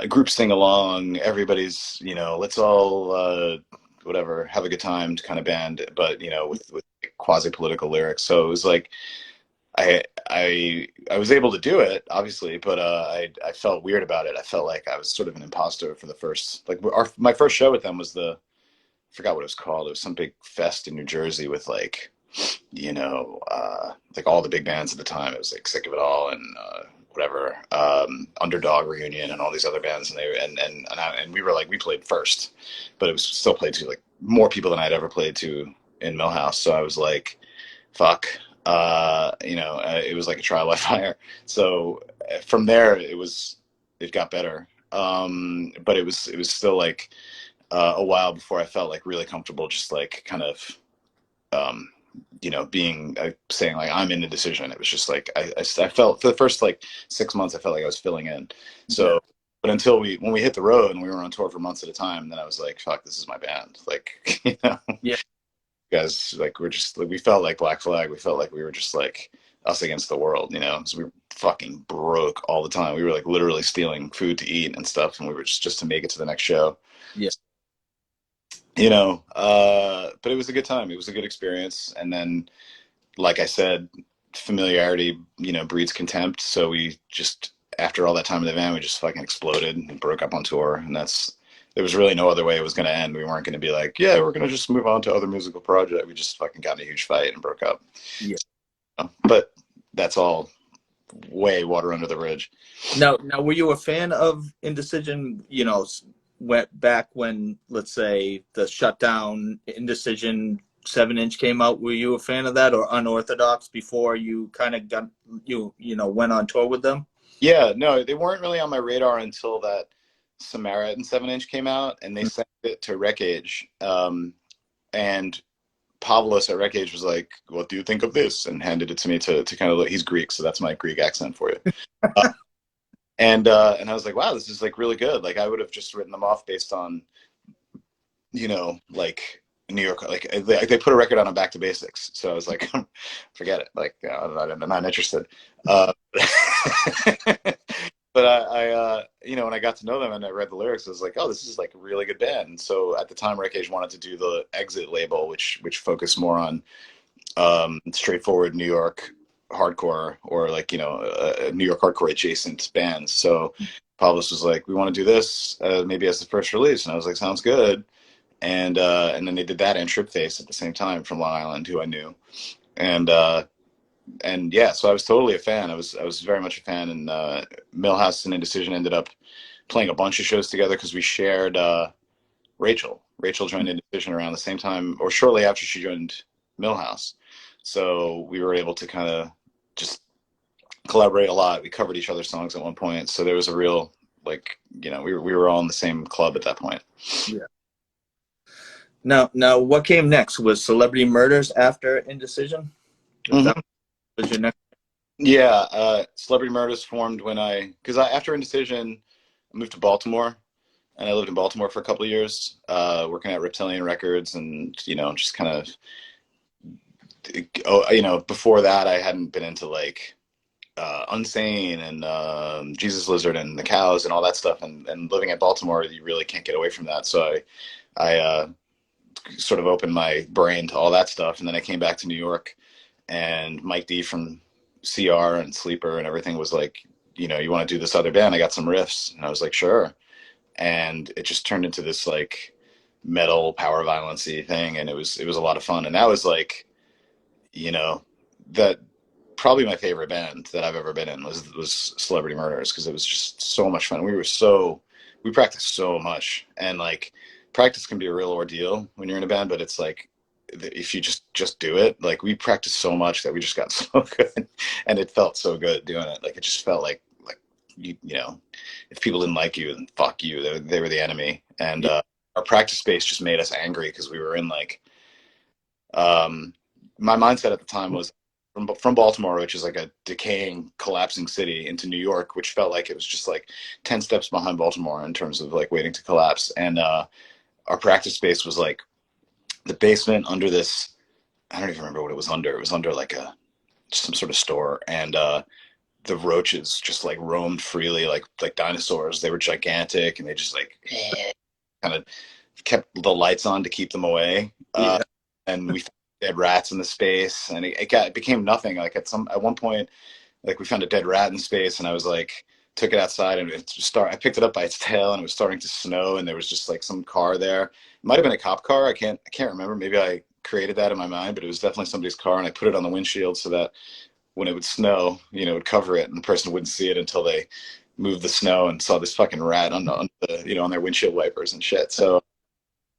group sing along. Everybody's, let's all whatever have a good time kind of band, but with quasi political lyrics. So it was like I was able to do it, obviously, but I felt weird about it. I felt like I was sort of an imposter for the first, like my first show with them was I forgot what it was called. It was some big fest in New Jersey with like, like all the big bands at the time. It was like Sick of It All and whatever, Underdog Reunion and all these other bands, and and we were like, we played first, but it was still played to like more people than I'd ever played to in Milhouse. So I was like, fuck, it was like a trial by fire. So from there, it got better. But it was still like a while before I felt like really comfortable, just like kind of, um, being saying like I'm in Indecision. It was just like I felt for the first like 6 months, I felt like I was filling in. So, Yeah. but when we hit the road and we were on tour for months at a time, then I was like, fuck, this is my band. Like, Yeah. guys, like we're just like we felt like Black Flag. We felt like we were just like us against the world, because we were fucking broke all the time. We were like literally stealing food to eat and stuff, and we were just to make it to the next show. Yeah. But it was a good time. It was a good experience. And then, like I said, familiarity, breeds contempt. So we just, after all that time in the van, we just fucking exploded and broke up on tour. And there was really no other way it was going to end. We weren't going to be like, yeah, we're going to just move on to other musical project. We just fucking got in a huge fight and broke up. Yeah. But that's all way water under the bridge. Now, were you a fan of Indecision? Went back when, let's say, the Shutdown Indecision 7-inch came out. Were you a fan of that, or Unorthodox before you kind of went on tour with them? Yeah, no, they weren't really on my radar until that Samaritan 7-inch came out, and they sent it to Wreck Age. And Pavlos at Wreck Age was like, "What do you think of this?" and handed it to me to kind of look. He's Greek, so that's my Greek accent for you. And I was like, "Wow, this is like really good." Like I would have just written them off based on, like New York. Like they put a record on Back to Basics, so I was like, "Forget it." Like I'm not interested. Uh, but when I got to know them and I read the lyrics, I was like, oh, this is like a really good band. And so at the time, Wreck Age wanted to do the Exit label, which focused more on straightforward New York hardcore or like New York hardcore adjacent bands. So Pablos was like, we want to do this maybe as the first release, and I was like, sounds good. And then they did that and Trip Face at the same time from Long Island, who I knew, and yeah, so I was totally a fan. I was very much a fan, and Milhouse and Indecision ended up playing a bunch of shows together because we shared Rachel. Rachel joined Indecision around the same time, or shortly after she joined Milhouse. So we were able to kind of just collaborate a lot. We covered each other's songs at one point, so there was a real we were all in the same club at that point. Yeah. Now, what came next? Was Celebrity Murders after Indecision? Mm-hmm. Was your next? Yeah, Celebrity Murders formed because after Indecision, I moved to Baltimore, and I lived in Baltimore for a couple of years, working at Reptilian Records, and just kind of, before that, I hadn't been into like Unsane and Jesus Lizard and the Cows and all that stuff, and living at Baltimore, you really can't get away from that. So I sort of opened my brain to all that stuff, and then I came back to New York, and Mike D from CR and Sleeper and everything was like, you want to do this other band? I got some riffs, and I was like, sure. And it just turned into this like metal power violence-y thing, and it was a lot of fun. And that was like, that probably my favorite band that I've ever been in was Celebrity Murders, because it was just so much fun. We practiced so much, and like practice can be a real ordeal when you're in a band, but it's like if you just do it, like we practiced so much that we just got so good, and it felt so good doing it. Like it just felt like if people didn't like you, then fuck you, they were the enemy. And our practice space just made us angry because we were in like my mindset at the time was from Baltimore, which is like a decaying, collapsing city, into New York, which felt like it was just like 10 steps behind Baltimore in terms of like waiting to collapse. And our practice space was like the basement under this, I don't even remember what it was under. It was under like some sort of store, and the roaches just like roamed freely like dinosaurs. They were gigantic, and they just like kind of kept the lights on to keep them away. Yeah. And we dead rats in the space, and it became nothing. Like at one point, like we found a dead rat in space, and I was like, took it outside, and I picked it up by its tail, and it was starting to snow, and there was just like some car there. It might have been a cop car. I can't remember. Maybe I created that in my mind, but it was definitely somebody's car, and I put it on the windshield so that when it would snow, it would cover it, and the person wouldn't see it until they moved the snow and saw this fucking rat on their windshield wipers and shit. So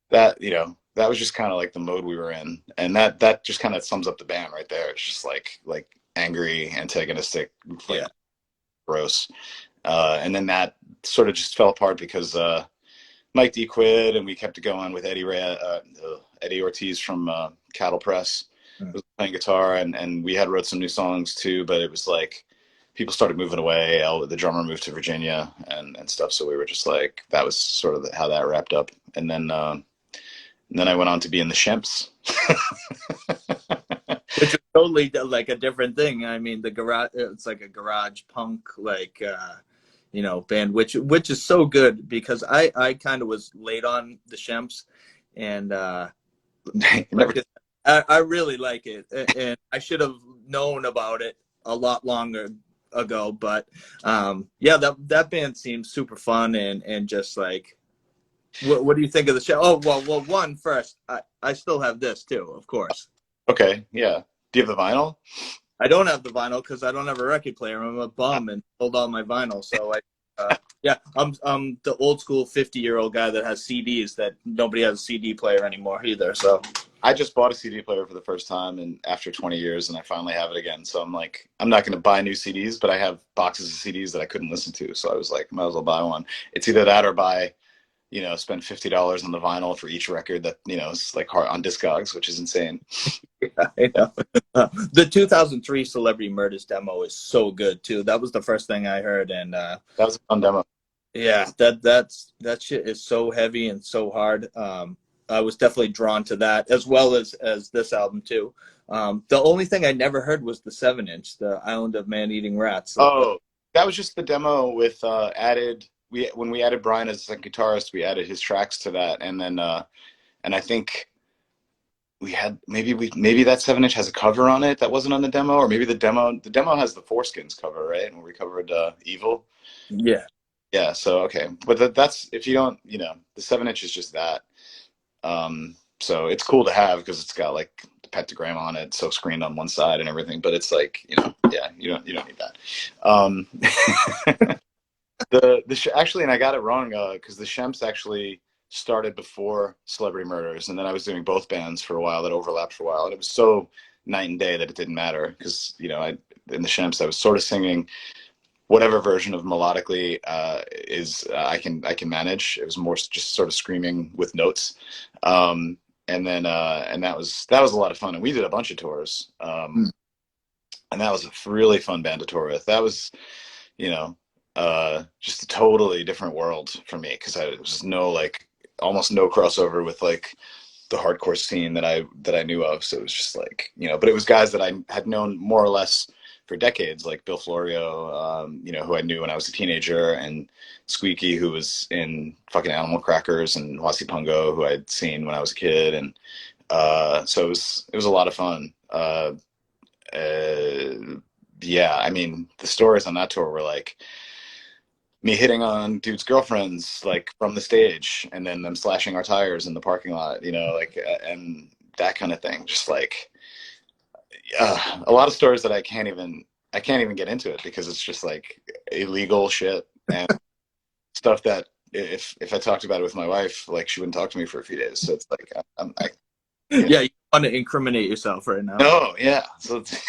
that was just kind of like the mode we were in, and that just kind of sums up the band right there. It's just like angry, antagonistic, like Yeah. gross. And then that sort of just fell apart because Mike D quit, and we kept it going with Eddie Ortiz from Cattle Press was playing guitar, and we had wrote some new songs too, but it was like people started moving away. The drummer moved to Virginia and stuff, so we were just like, that was sort of how that wrapped up. And then I went on to be in the Shimps. Which is totally like a different thing. I mean, it's like a garage punk, like, band, which is so good, because I kind of was late on the Shimps, and like, I really like it, and I should have known about it a lot longer ago. But yeah, that band seems super fun, and just like, what do you think of the show? Oh, well, one first, I still have this too, of course. Okay, yeah. Do you have the vinyl? I don't have the vinyl because I don't have a record player. I'm a bum and sold all my vinyl. So yeah, I'm the old school 50-year-old guy that has CDs that nobody has a CD player anymore either. So I just bought a CD player for the first time, and after 20 years, and I finally have it again. So I'm like, I'm not going to buy new CDs, but I have boxes of CDs that I couldn't listen to. So I was like, might as well buy one. It's either that or spend $50 on the vinyl for each record that, is like hard on Discogs, which is insane. I know. The 2003 Celebrity Murders demo is so good too. That was the first thing I heard, and that was a fun demo. yeah, that shit is so heavy and so hard. I was definitely drawn to that, as well as this album too. The only thing I never heard was the 7-inch, the Island of Man-Eating Rats. Oh, that was just the demo with when we added Brian as a second guitarist, we added his tracks to that, and then and I think we had maybe that 7-inch has a cover on it that wasn't on the demo, or maybe the demo has the Foreskins cover, right? When we covered Evil. Yeah. Yeah, so okay. But that's, if you don't, the 7-inch is just that. So it's cool to have because it's got like the pentagram on it, so screened on one side and everything, but it's like, yeah, you don't need that. Actually, and I got it wrong, because the Shemps actually started before Celebrity Murders, and then I was doing both bands for a while that overlapped for a while, and it was so night and day that it didn't matter, because in the Shemps I was sort of singing whatever version of melodically I can manage. It was more just sort of screaming with notes, and that was a lot of fun, and we did a bunch of tours, and that was a really fun band to tour with. That was just a totally different world for me, because there was almost no crossover with like the hardcore scene that I knew of. So it was just like, but it was guys that I had known more or less for decades, like Bill Florio, who I knew when I was a teenager, and Squeaky, who was in fucking Animal Crackers, and Wasi Pungo, who I'd seen when I was a kid. And so it was a lot of fun. Yeah, I mean, the stories on that tour were like me hitting on dudes' girlfriends, like from the stage, and then them slashing our tires in the parking lot, and that kind of thing. Just like a lot of stories that I can't even get into it, because it's just like illegal shit and stuff that if I talked about it with my wife, like she wouldn't talk to me for a few days. So it's like yeah, you want to incriminate yourself right now. No, yeah. So it's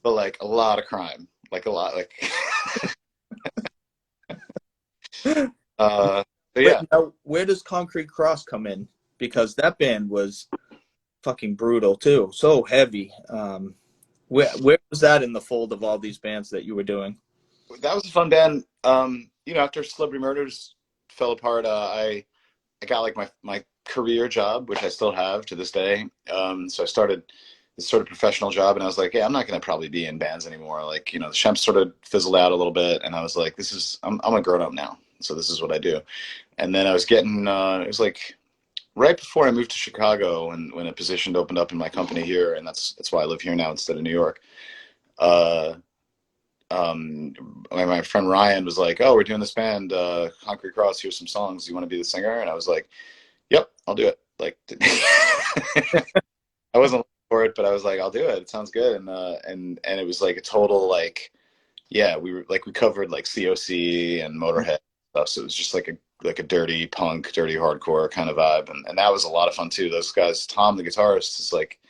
but like a lot of crime, like a lot, like but yeah. Now, where does Concrete Cross come in? Because that band was fucking brutal too, so heavy. Where was that in the fold of all these bands that you were doing? That was a fun band. After Celebrity Murders fell apart, I got like my career job, which I still have to this day. So I started this sort of professional job, and I was like, yeah, I'm not going to probably be in bands anymore. Like, the Shemps sort of fizzled out a little bit, and I was like, I'm a grown up now, so this is what I do. And then I was getting, it was like right before I moved to Chicago, when a position opened up in my company here, and that's why I live here now instead of New York. Uh, my friend Ryan was like, "Oh, we're doing this band, Concrete Cross. Here's some songs. You want to be the singer?" And I was like, "Yep, I'll do it." Like, I wasn't looking for it, but I was like, "I'll do it. It sounds good." And it was like a total like, yeah, we covered like COC and Motorhead stuff, so it was just like a dirty punk, dirty hardcore kind of vibe, and that was a lot of fun too. Those guys, Tom, the guitarist, is like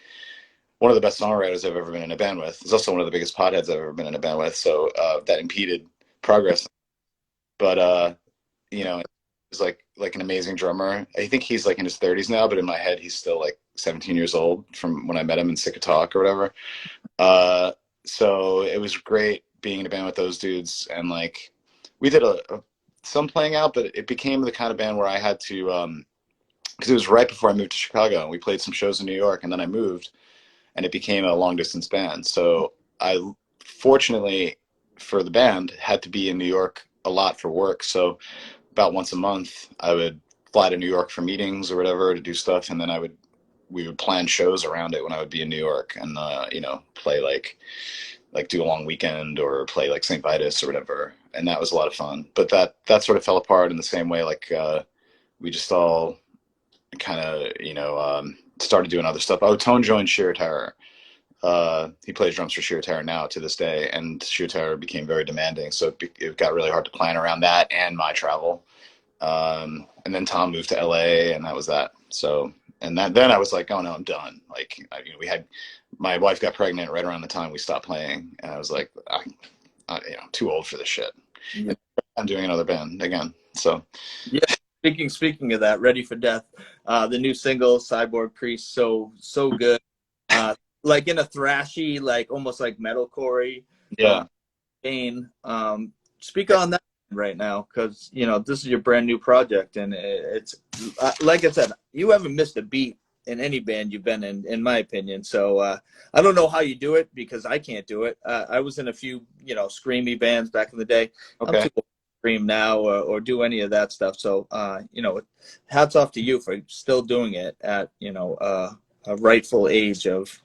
one of the best songwriters I've ever been in a band with. He's also one of the biggest potheads I've ever been in a band with. So that impeded progress. But he's like an amazing drummer. I think he's like in his 30s now, but in my head he's still like 17 years old from when I met him in Sick of Talk or whatever. So it was great being in a band with those dudes, and like we did some playing out, but it became the kind of band where I had to because it was right before I moved to Chicago, and we played some shows in New York, and then I moved and it became a long distance band. So I, fortunately for the band, had to be in New York a lot for work. So about once a month, I would fly to New York for meetings or whatever to do stuff, and then we would plan shows around it when I would be in New York, and play like do a long weekend or play like St. Vitus or whatever, and that was a lot of fun. But that sort of fell apart in the same way, like we just all kind of started doing other stuff. Oh, Tone joined Sheer Terror. He plays drums for Sheer Terror now to this day, and Sheer Terror became very demanding, so it got really hard to plan around that and my travel. And then Tom moved to LA, and that was that. So, and then I was like, oh no, I'm done. Like, we had my wife got pregnant right around the time we stopped playing, and I was like, I'm too old for this shit. Yeah. And I'm doing another band again. So, Yeah. Speaking of that, Ready for Death, the new single Cyborg Priest, so good. Like in a thrashy, like almost like metalcore yeah. vein. Speak on that right now, because this is your brand new project, and it's like I said, you haven't missed a beat in any band you've been in my opinion. So I don't know how you do it, because I can't do it. I was in a few screamy bands back in the day. I'm Okay. too old to scream now or do any of that stuff. So hats off to you for still doing it at a rightful age of.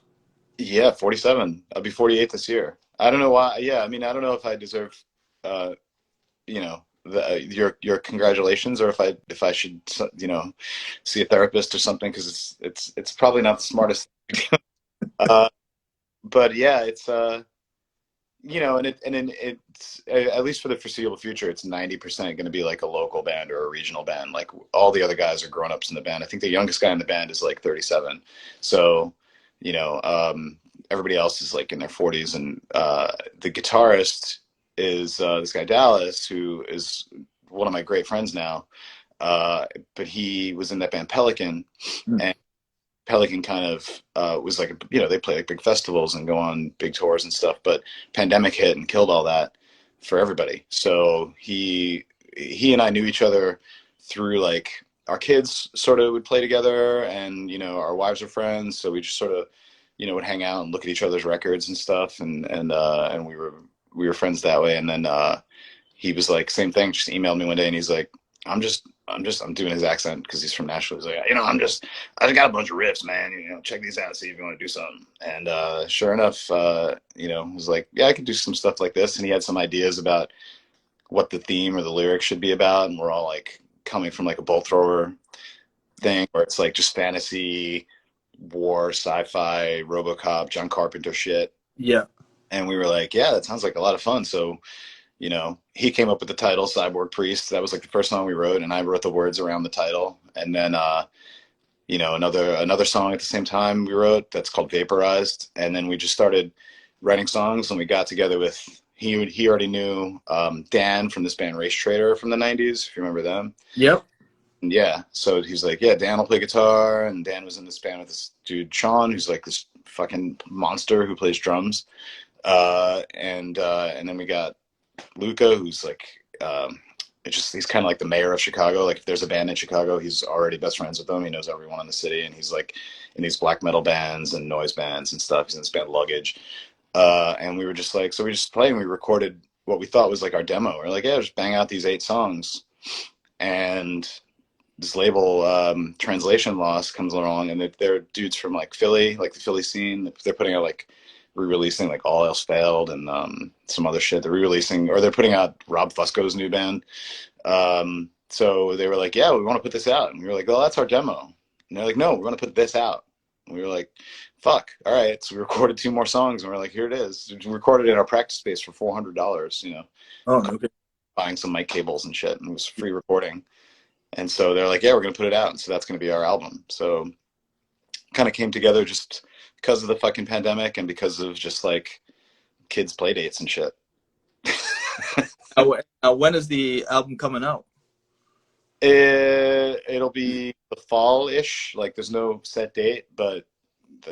Yeah, 47. I'll be 48 this year. I don't know why. Yeah, I mean, I don't know if I deserve, uh, your congratulations, or if I should, see a therapist or something, because it's probably not the smartest. Uh, but yeah, it's it's at least for the foreseeable future, it's 90% going to be like a local band or a regional band. Like all the other guys are grown ups in the band. I think the youngest guy in the band is like 37. So, everybody else is like in their 40s, and the guitarist is this guy Dallas, who is one of my great friends now. But he was in that band Pelican, and Pelican kind of was like, they play like big festivals and go on big tours and stuff, but pandemic hit and killed all that for everybody. So he and I knew each other through like our kids sort of would play together, and our wives are friends, so we just sort of would hang out and look at each other's records and stuff, and we were friends that way. And then he was like, same thing, just emailed me one day, and he's like, I'm doing his accent because he's from Nashville. He's like, I just got a bunch of riffs, man. Check these out, see if you want to do something. And sure enough, was like, yeah, I could do some stuff like this. And he had some ideas about what the theme or the lyrics should be about. And we're all like coming from like a bolt thrower thing, where it's like just fantasy, war, sci-fi, RoboCop, John Carpenter shit. Yeah. And we were like, yeah, that sounds like a lot of fun. So he came up with the title Cyborg Priest. That was like the first song we wrote, and I wrote the words around the title. And then, another song at the same time we wrote that's called Vaporized. And then we just started writing songs, and we got together with, he already knew Dan from this band Race Trader from the 90s, if you remember them. Yep. And yeah, so he's like, yeah, Dan will play guitar. And Dan was in this band with this dude, Sean, who's like this fucking monster who plays drums. And then we got Luca, who's like, he's kind of like the mayor of Chicago. Like if there's a band in Chicago, he's already best friends with them. He knows everyone in the city, and he's like in these black metal bands and noise bands and stuff. He's in this band Luggage. And we were just like, so we just played, and we recorded what we thought was like our demo. We're like, yeah, just bang out these 8 songs. And this label, Translation Loss, comes along, and they're dudes from like Philly, like the Philly scene. They're putting out like re-releasing like All Else Failed and some other shit. They're re-releasing, or they're putting out Rob Fusco's new band. So they were like, yeah, we want to put this out. And we were like, well, that's our demo. And they're like, no, we're going to put this out. And we were like, fuck. All right. So we recorded 2 more songs and we're like, here it is. We recorded in our practice space for $400, Oh, okay. buying some mic cables and shit. And it was free recording. And so they're like, yeah, we're going to put it out. And so that's going to be our album. So kind of came together just because of the fucking pandemic and because of just like kids' play dates and shit. When is the album coming out? It'll be the fall-ish. Like there's no set date, but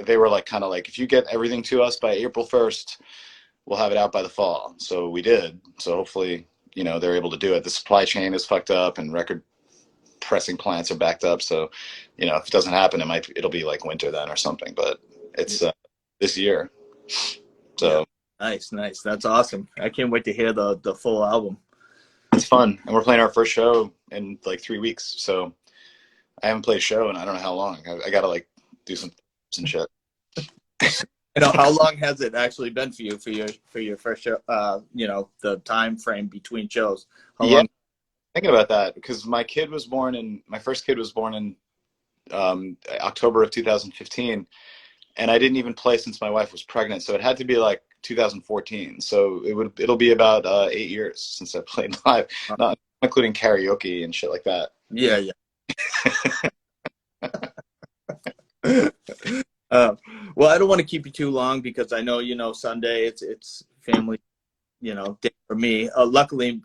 they were like kind of like, if you get everything to us by April 1st, we'll have it out by the fall. So we did. So hopefully, they're able to do it. The supply chain is fucked up and record pressing plants are backed up. So, if it doesn't happen, it'll be like winter then or something, but it's this year. So yeah. Nice. That's awesome. I can't wait to hear the full album. it's fun. And we're playing our first show in like 3 weeks. So I haven't played a show in I don't know how long. I got to like do some shit. How long has it actually been for you for your first show? The time frame between shows. How long? Thinking about that because my first kid was born in October of 2015, and I didn't even play since my wife was pregnant, so it had to be like 2014. So it'll be about 8 years since I played live, not including karaoke and shit like that. Yeah. Well, I don't want to keep you too long because I know Sunday it's family day for me. Luckily,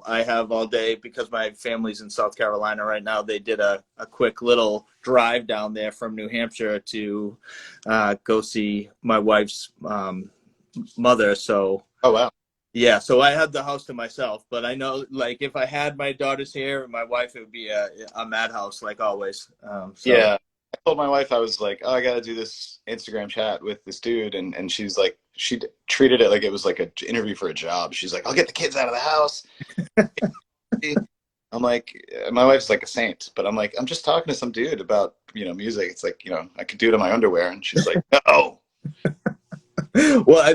I have all day because my family's in South Carolina right now. They did a quick little drive down there from New Hampshire to go see my wife's mother. So, oh wow, yeah. So I had the house to myself. But I know, like, if I had my daughters here and my wife, it would be a madhouse, like always. Yeah. I told my wife, I was like, oh, I got to do this Instagram chat with this dude. And she's like, she treated it like it was like an interview for a job. She's like, I'll get the kids out of the house. I'm like, my wife's like a saint, but I'm like, I'm just talking to some dude about, music. It's like, I could do it in my underwear. And she's like, no. Well, I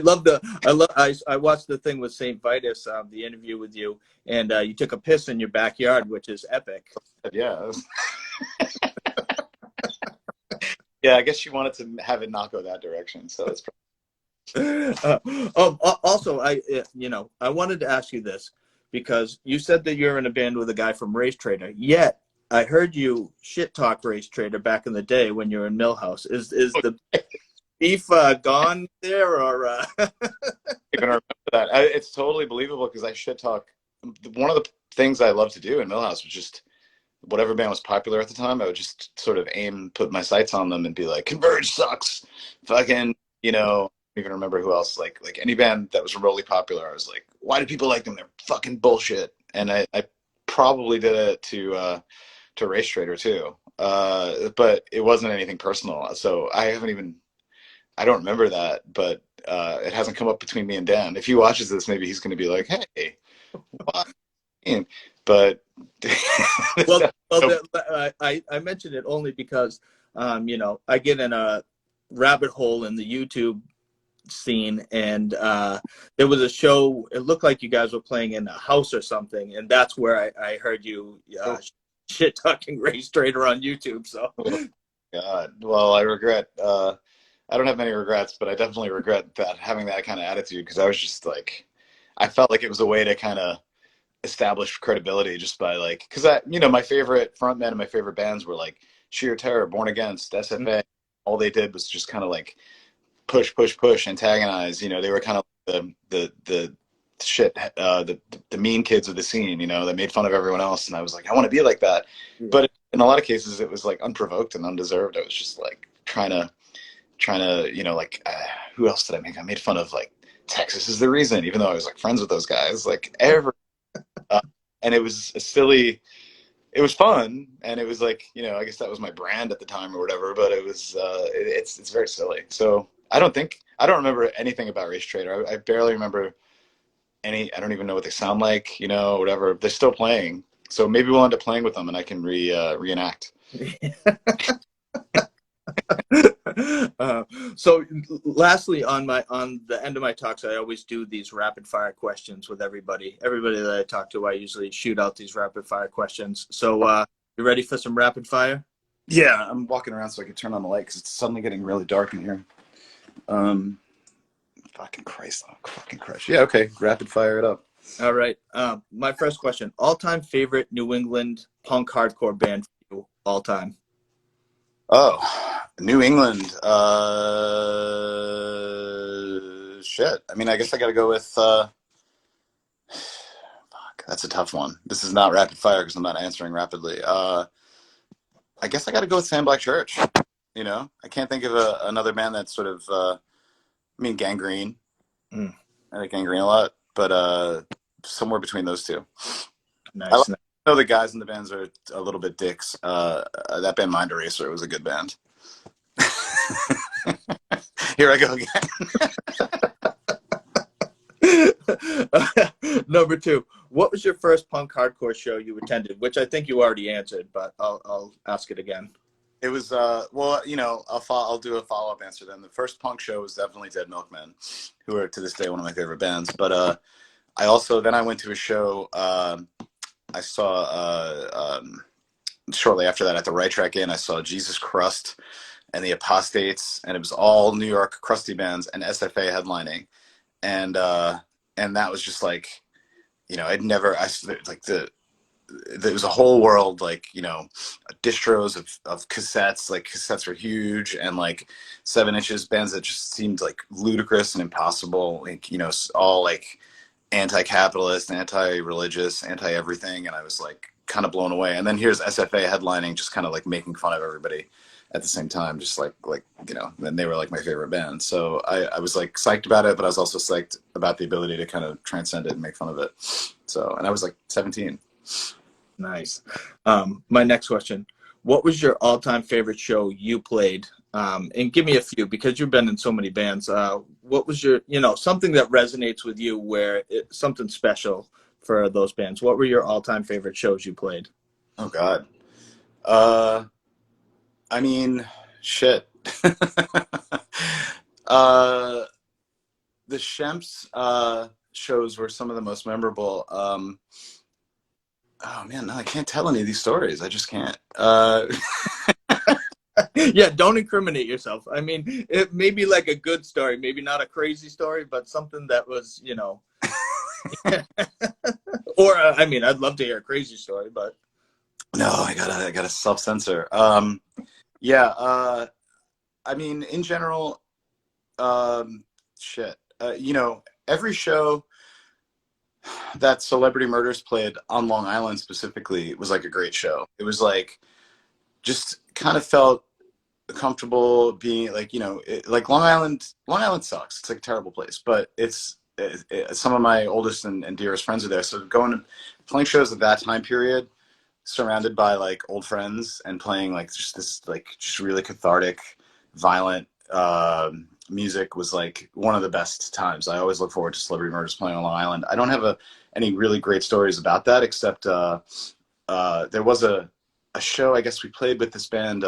watched the thing with St. Vitus, the interview with you, and you took a piss in your backyard, which is epic. Yeah. Yeah, I guess she wanted to have it not go that direction, so it's. Also, I wanted to ask you this because you said that you're in a band with a guy from Race Trader. Yet I heard you shit talk Race Trader back in the day when you were in Milhouse. Is the beef gone there, or? Even remember that. It's totally believable because I shit talk. One of the things I love to do in Milhouse was just whatever band was popular at the time. I would just sort of put my sights on them and be like, Converge sucks. Fucking, I don't even remember who else. Like any band that was remotely popular, I was like, why do people like them? They're fucking bullshit. And I probably did it to Race Trader too. But it wasn't anything personal. So I don't remember that, but it hasn't come up between me and Dan. If he watches this, maybe he's going to be like, hey, what? But well, I mentioned it only because I get in a rabbit hole in the YouTube scene, and there was a show. It looked like you guys were playing in a house or something, and that's where I heard you shit talking Race Trader on YouTube. So, God, well, I regret. I don't have many regrets, but I definitely regret having that kind of attitude because I was just like, I felt like it was a way to kind of establish credibility just by like, because my favorite frontmen and my favorite bands were like Sheer Terror, Born Against, SFA. Mm-hmm. All they did was just kind of like push, antagonize. They were kind of the shit, the mean kids of the scene. That made fun of everyone else, and I was like, I want to be like that. Yeah. But in a lot of cases, it was like unprovoked and undeserved. I was just like trying to, who else did I make? I made fun of like Texas Is the Reason, even though I was like friends with those guys, like and it was it was fun, and it was like, I guess that was my brand at the time or whatever, but it was, it's very silly. So I don't remember anything about Race Trader. I barely remember I don't even know what they sound like, whatever. They're still playing. So maybe we'll end up playing with them, and I can reenact. uh, so lastly, on the end of my talks, I always do these rapid fire questions with everybody that I talk to. I usually shoot out these rapid fire questions. So you ready for some rapid fire? Yeah, I'm walking around so I can turn on the light because it's suddenly getting really dark in here. Um, fucking Christ, oh, fucking Christ. Yeah, okay, rapid fire it up. All right. My first question: all-time favorite New England punk hardcore band for you, all time? Oh, New England. Shit. I mean, I guess I got to go with. Fuck, that's a tough one. This is not rapid fire because I'm not answering rapidly. I guess I got to go with Sam Black Church. You know, I can't think of another band that's sort of. I mean, Gangrene. Mm, I like Gangrene a lot, but somewhere between those two. I nice. know the guys in the bands are a little bit dicks. That band Mind Eraser was a good band. Here I go again. Number two, what was your first punk hardcore show you attended? Which I think you already answered, but I'll ask it again. It was well, you know, I'll do a follow-up answer then. The first punk show was definitely Dead Milkmen, who are to this day one of my favorite bands. But I also then I went to a show I saw shortly after that at the Right Track Inn. I saw Jesus Crust and the Apostates, and it was all New York crusty bands and SFA headlining, and that was just like, you know, I'd never like there was a whole world, like, you know, distros of cassettes. Like cassettes were huge, and like 7 inches bands that just seemed like ludicrous and impossible, like, you know, all like anti-capitalist, anti-religious, anti-everything. And I was like kind of blown away. And then here's SFA headlining, just kind of like making fun of everybody at the same time, just like you know. Then they were like my favorite band, so I was like psyched about it, but I was also psyched about the ability to kind of transcend it and make fun of it. So, and I was like 17. Nice. My next question: what was your all-time favorite show you played? And give me a few because you've been in so many bands. What was your, you know, something that resonates with you, where it's something special for those bands? What were your all-time favorite shows you played? Oh God. Uh, I mean, shit. uh, the Shemps shows were some of the most memorable. Oh man, no, I can't tell any of these stories. I just can't. Yeah, don't incriminate yourself. I mean, it may be like a good story, maybe not a crazy story, but something that was, you know, or I mean, I'd love to hear a crazy story, but No, I gotta self censor. Yeah. I mean, in general, shit. You know, every show that Celebrity Murders played on Long Island specifically was like a great show. It was like just kind of felt comfortable being like, you know, like Long Island sucks. It's like a terrible place, but some of my oldest and dearest friends are there. So going to playing shows at that time period, surrounded by like old friends and playing like just this like just really cathartic, violent music was like one of the best times. I always look forward to Celebrity Murders playing on Long Island. I don't have any really great stories about that, except there was a show I guess we played with this band.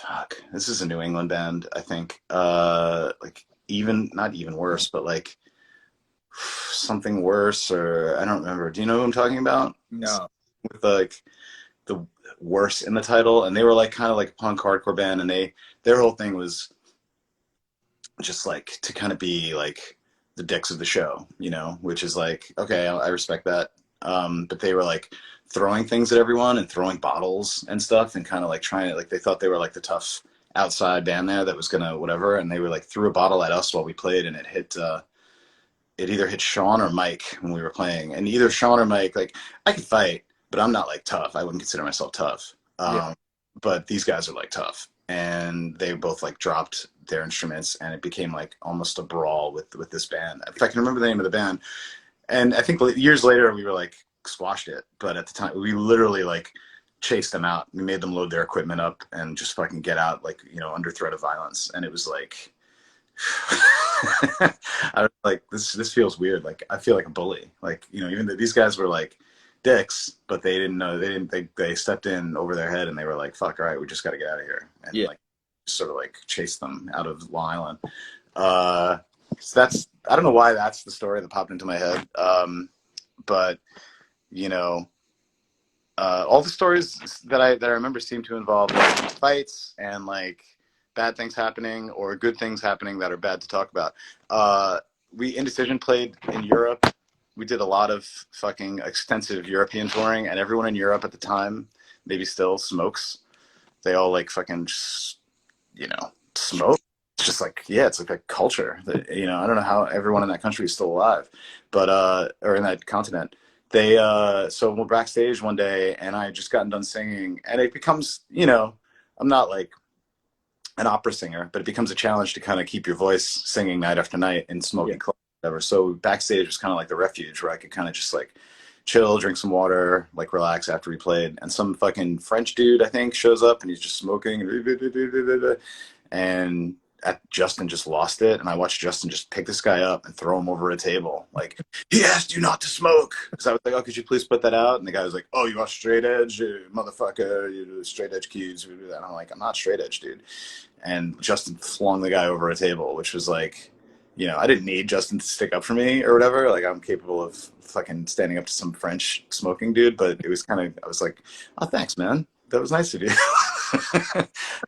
Fuck, this is a New England band, I think. Like even not even worse, but like something worse, or I don't remember. Do you know who I'm talking about? no. With like the worse in the title, and they were like kind of like a punk hardcore band, and their whole thing was just like to kind of be like the dicks of the show, you know, which is like, okay, I respect that. But they were like throwing things at everyone and throwing bottles and stuff, and kind of like trying to, like, they thought they were like the tough outside band there that was gonna whatever, and they were like threw a bottle at us while we played, and it either hit Sean or Mike when we were playing, and either Sean or Mike, like, I could fight, but I'm not like tough. I wouldn't consider myself tough. Yeah. But these guys are like tough, and they both like dropped their instruments, and it became like almost a brawl with this band. If I can remember the name of the band, and I think years later we were like squashed it, but at the time we literally like chased them out. We made them load their equipment up and just fucking get out, like, you know, under threat of violence, and it was like. I was like, this feels weird. Like, I feel like a bully. Like, you know, even though these guys were like dicks, but they didn't know. They stepped in over their head and they were like, "Fuck, all right, we just got to get out of here," and Yeah. like sort of like chased them out of Long Island. So that's I don't know why that's the story that popped into my head, but you know, all the stories that I remember seem to involve like fights and like bad things happening or good things happening that are bad to talk about. We Indecision played in Europe. We did a lot of fucking extensive European touring, and everyone in Europe at the time, maybe still, smokes. They all like fucking just, smoke. It's just like, yeah, it's like a culture that, I don't know how everyone in that country is still alive, but, or in that continent. So we're backstage one day and I just gotten done singing and it becomes, I'm not like an opera singer, but it becomes a challenge to kind of keep your voice singing night after night in smoky clubs, whatever. So backstage was kind of like the refuge where I could kind of just like chill, drink some water, like relax after we played. And some fucking French dude, I think, shows up and he's just smoking. And Justin just lost it. And I watched Justin just pick this guy up and throw him over a table. Like, he asked you not to smoke. Because I was like, oh, could you please put that out? And the guy was like, oh, you are straight edge, motherfucker. You do straight edge keys. And I'm like, I'm not straight edge, dude. And Justin flung the guy over a table, which was like, I didn't need Justin to stick up for me or whatever. Like, I'm capable of fucking standing up to some French smoking dude, but it was I was like, oh, thanks, man. That was nice of you.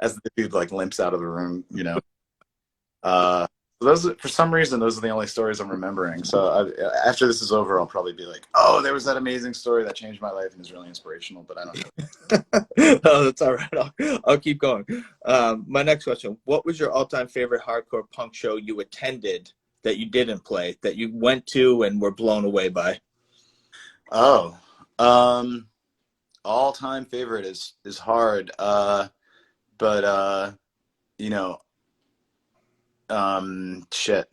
As the dude like limps out of the room, for some reason, those are the only stories I'm remembering. So after this is over, I'll probably be like, oh, there was that amazing story that changed my life and is really inspirational, but I don't know. Oh, that's all right. I'll keep going. My next question, what was your all-time favorite hardcore punk show you attended that you didn't play, that you went to and were blown away by? Oh, all-time favorite is hard. But shit.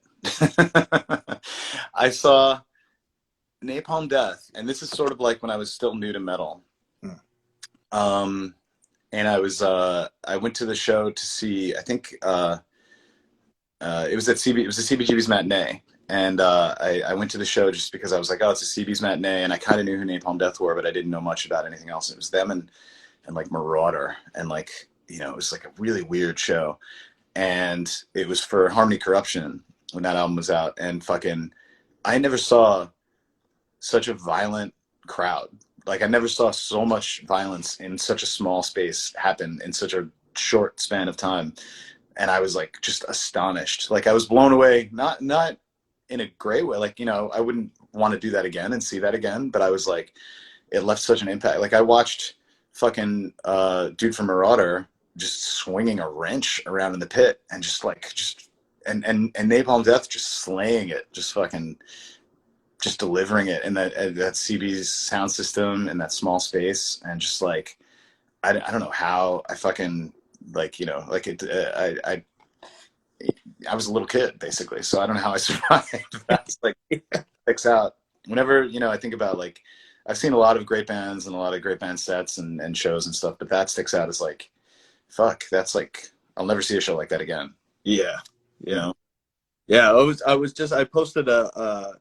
I saw Napalm Death, and this is sort of like when I was still new to metal. And I went to the show to see, I think, it was a CBGB's matinee. And I went to the show just because I was like, oh, it's a CB's matinee. And I kind of knew who Napalm Death were, but I didn't know much about anything else. It was them and like Marauder. And like, it was like a really weird show. And it was for Harmony Corruption when that album was out. And fucking, I never saw such a violent crowd. Like, I never saw so much violence in such a small space happen in such a short span of time. And I was like, just astonished. Like, I was blown away, not in a great way. Like, I wouldn't want to do that again and see that again. But I was like, it left such an impact. Like, I watched fucking dude from Marauder just swinging a wrench around in the pit and and Napalm Death just slaying it, just delivering it in that CB's sound system in that small space. And just like, I don't know how I fucking like, like it, I was a little kid basically. So I don't know how I survived. That's like, sticks out whenever, I think about like, I've seen a lot of great bands and a lot of great band sets and shows and stuff, but that sticks out as like, fuck, that's like, I'll never see a show like that again. Yeah. Yeah. Yeah. I posted a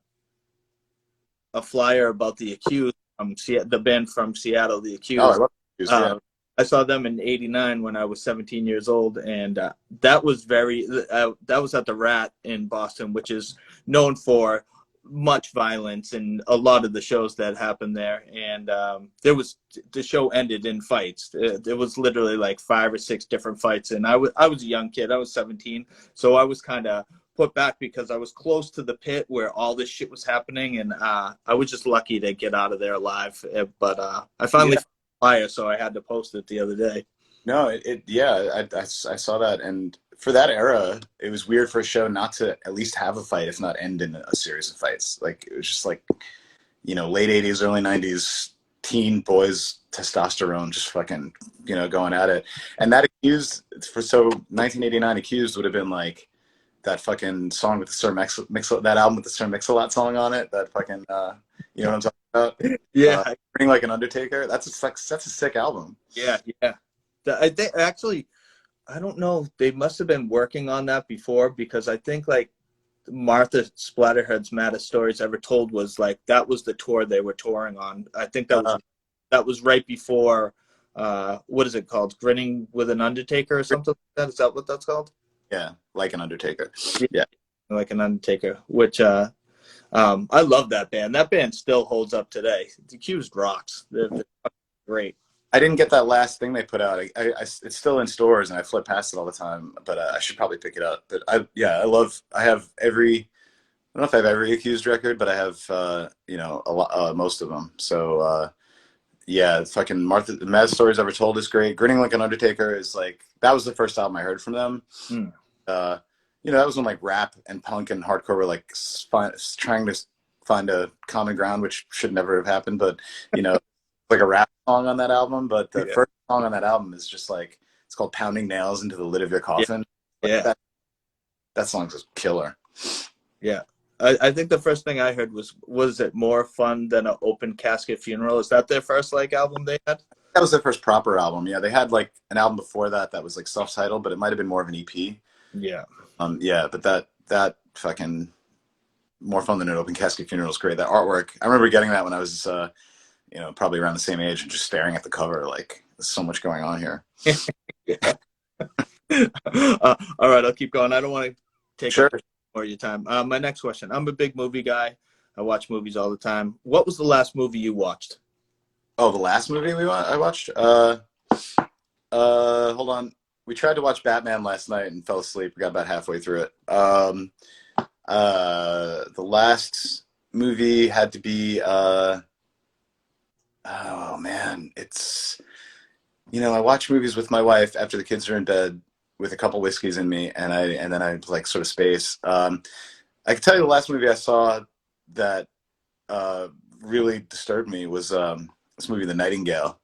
flyer about the Accused from the band from Seattle, the Accused. Oh, I love the Accused, yeah. I saw them in '89 when I was 17 years old, and that was that was at the Rat in Boston, which is known for much violence and a lot of the shows that happened there. And the show ended in fights. It was literally like 5 or 6 different fights, and I was a young kid. I was 17, so I was kind of put back because I was close to the pit where all this shit was happening, and I was just lucky to get out of there alive. But I finally found the flyer, so I had to post it the other day. No, I saw that, and for that era, it was weird for a show not to at least have a fight, if not end in a series of fights. Like, it was just like, late 80s, early 90s, teen boys, testosterone, just fucking, going at it. And that Accused, 1989 Accused would have been like that fucking song with the Sir Mix-a-Lot, that album with the Sir Mix-a-Lot song on it, that fucking, you know what I'm talking about? Yeah. Ring Like an Undertaker. That's a sick album. Yeah, yeah. Actually, I don't know. They must have been working on that before, because I think like Martha Splatterhead's Maddest Stories Ever Told was like that was the tour they were touring on. I think that was right before what is it called? Grinning with an Undertaker or something like that. Is that what that's called? Yeah, like an Undertaker. Yeah, Yeah. like an Undertaker. Which I love that band. That band still holds up today. The Accused rocks. They're great. I didn't get that last thing they put out. It's still in stores, and I flip past it all the time. But I should probably pick it up. But I have every. I don't know if I have every Accused record, but I have a lot, most of them. So yeah, fucking Martha, Mad Stories Ever Told is great. Grinning Like an Undertaker is like that was the first album I heard from them. Mm. That was when like rap and punk and hardcore were like trying to find a common ground, which should never have happened. But like a rap song on that album. But the first song on that album is just like it's called "Pounding Nails into the Lid of Your Coffin." Yeah, that song's a killer. yeah. I think the first thing I heard was it More Fun Than an Open Casket Funeral? Is that their first like album they had? That was their first proper album. Yeah, they had like an album before that was like self-titled, but it might have been more of an EP. Yeah. But that fucking More Fun Than an Open Casket Funeral is great. That artwork, I remember getting that when I was probably around the same age and just staring at the cover like there's so much going on here. Yeah. All right, I'll keep going. I don't want to take up more of your time. My next question. I'm a big movie guy. I watch movies all the time. What was the last movie you watched? Oh, the last movie I watched? Hold on. We tried to watch Batman last night and fell asleep. We got about halfway through it. The last movie had to be oh man, it's I watch movies with my wife after the kids are in bed with a couple whiskeys in me, and then I like sort of space. I can tell you the last movie I saw that really disturbed me was this movie, The Nightingale.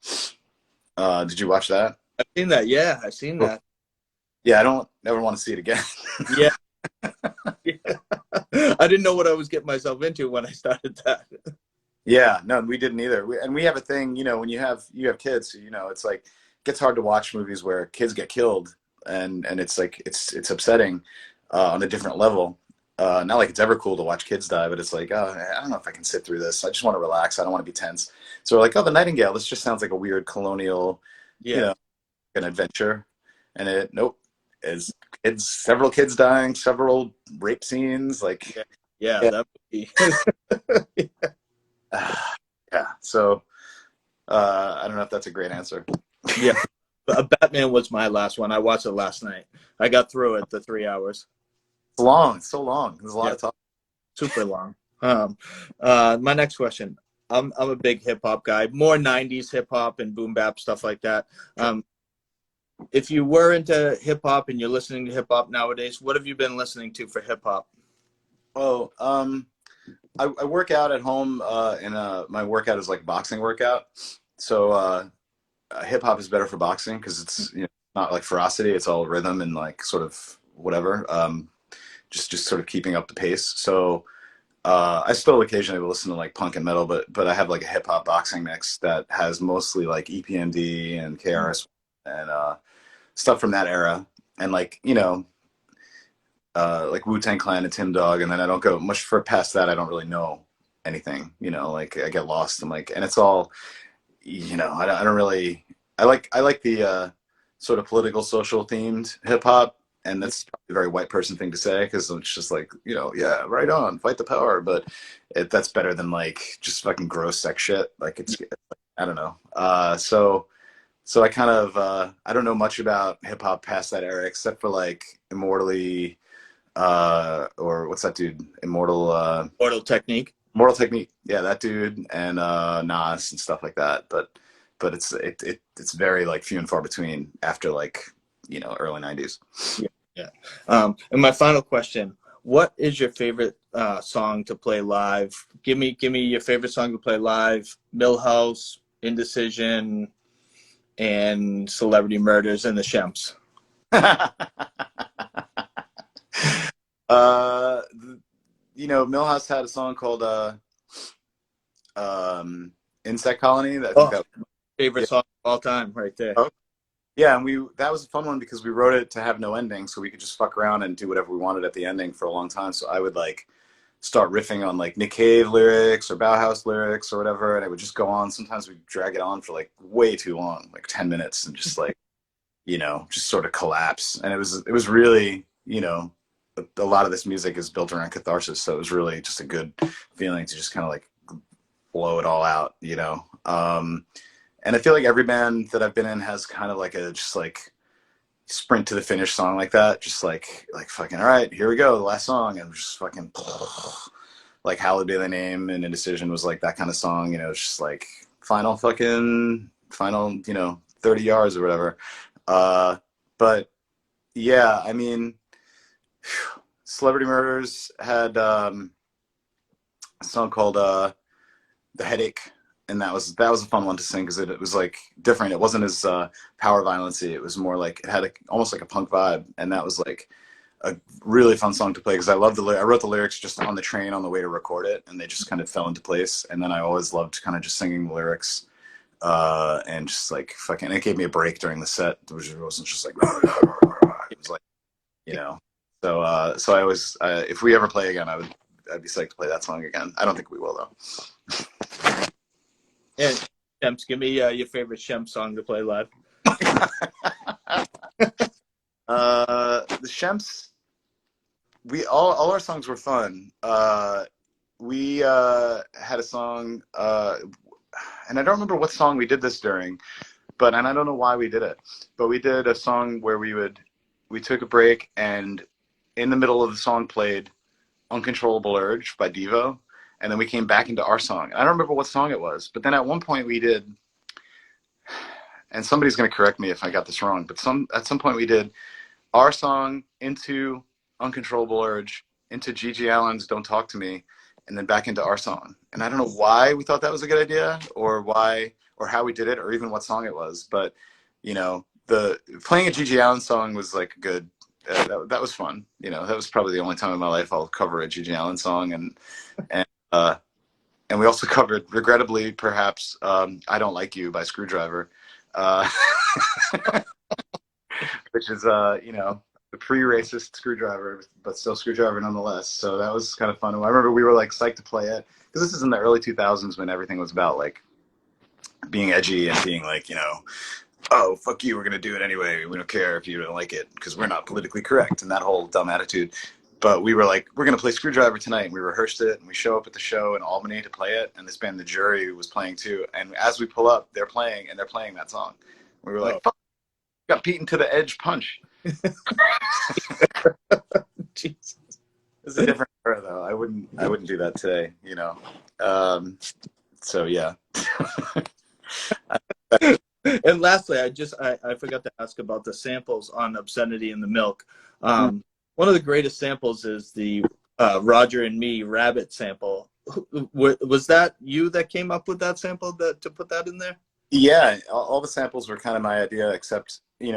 Did you watch that? I've seen that. Yeah, I've seen that. Yeah, I don't ever want to see it again. Yeah. I didn't know what I was getting myself into when I started that. Yeah, no, we didn't either. We have a thing, when you have kids, it's like it gets hard to watch movies where kids get killed, and it's like it's upsetting on a different level. Not like it's ever cool to watch kids die, but it's like, oh, I don't know if I can sit through this. I just want to relax. I don't want to be tense. So we're like, oh, The Nightingale. This just sounds like a weird colonial, an adventure. And nope, it's several kids dying, several rape scenes, like that would be. yeah. So I don't know if that's a great answer. Yeah, Batman was my last one. I watched it last night. I got through it the 3 hours. It's long. It's so long. There's a lot of talk. Super long. My next question. I'm a big hip hop guy, more 90s hip hop and boom bap stuff like that. If you were into hip hop and you're listening to hip hop nowadays, what have you been listening to for hip hop? Oh, I work out at home, and my workout is like a boxing workout. So hip hop is better for boxing because it's not like ferocity; it's all rhythm and like sort of whatever. Just sort of keeping up the pace. So I still occasionally listen to like punk and metal, but I have like a hip hop boxing mix that has mostly like EPMD and KRS and stuff from that era, and like like Wu-Tang Clan and Tim Dog, and then I don't go much past that. I don't really know anything, like I get lost. I'm like, and it's all, I don't really. I like the sort of political, social themed hip hop, and that's a very white person thing to say because it's just like, yeah, right on, fight the power. But that's better than like just fucking gross sex shit. Like it's I don't know. So I kind of I don't know much about hip hop past that era except for like Immortally. Or what's that dude? Mortal Technique. Mortal Technique. Yeah, that dude and Nas and stuff like that. But it's very like few and far between after like early 90s. Yeah. And my final question: what is your favorite song to play live? Give me your favorite song to play live. Milhouse, Indecision, and Celebrity Murders and the Shims. Milhouse had a song called Insect Colony. That favorite song of all time right there. Yeah, and that was a fun one because we wrote it to have no ending, so we could just fuck around and do whatever we wanted at the ending for a long time. So I would like start riffing on like Nick Cave lyrics or Bauhaus lyrics or whatever, and it would just go on. Sometimes we'd drag it on for like way too long, like 10 minutes, and just like, just sort of collapse. And it was really, a lot of this music is built around catharsis, so it was really just a good feeling to just kind of like blow it all out. And I feel like every band that I've been in has kind of like a just like sprint to the finish song like that, just like fucking all right, here we go, the last song, and just fucking like Hallowed Be Thy Name and Indecision was like that kind of song. It's just like final 30 yards or whatever. But yeah, I mean, Celebrity Murders had a song called The Headache, and that was a fun one to sing because it was like different. It wasn't as power violency. It was more like it had almost like a punk vibe, and that was like a really fun song to play because I wrote the lyrics just on the train on the way to record it, and they just kind of fell into place. And then I always loved kind of just singing the lyrics, and just like fucking. It gave me a break during the set, which wasn't just like it was like you know. So I always, if we ever play again, I'd be psyched to play that song again. I don't think we will though. And Shems, give me your favorite Shem song to play live. The Shemps, we all our songs were fun. We had a song, and I don't remember what song we did this during, and I don't know why we did it, but we did a song where we took a break, and in the middle of the song played Uncontrollable Urge by Devo, and then we came back into our song. I don't remember what song it was, but then at one point we did, and somebody's going to correct me if I got this wrong, but at some point we did our song into Uncontrollable Urge, into Gigi Allen's Don't Talk to Me, and then back into our song. And I don't know why we thought that was a good idea, or how we did it, or even what song it was. But the playing a Gigi Allen song was like good. That was fun. That was probably the only time in my life I'll cover a Gigi Allen song, and we also covered, regrettably, perhaps, "I Don't Like You" by Screwdriver, which is the pre-racist Screwdriver, but still Screwdriver nonetheless. So that was kind of fun. I remember we were like psyched to play it because this is in the early 2000s when everything was about like being edgy and being like, oh, fuck you, we're going to do it anyway. We don't care if you don't like it because we're not politically correct, and that whole dumb attitude. But we were like, we're going to play Screwdriver tonight. And we rehearsed it, and we show up at the show in Albany to play it. And this band, The Jury, was playing too. And as we pull up, they're playing that song. We were like, fuck, got beaten to the edge punch. Jesus. It's a different era, though. I wouldn't do that today, So yeah. And lastly, I forgot to ask about the samples on Obscenity in the Milk. One of the greatest samples is the Roger and Me Rabbit sample. Was that you that came up with that sample to put that in there? Yeah, all the samples were kind of my idea, except they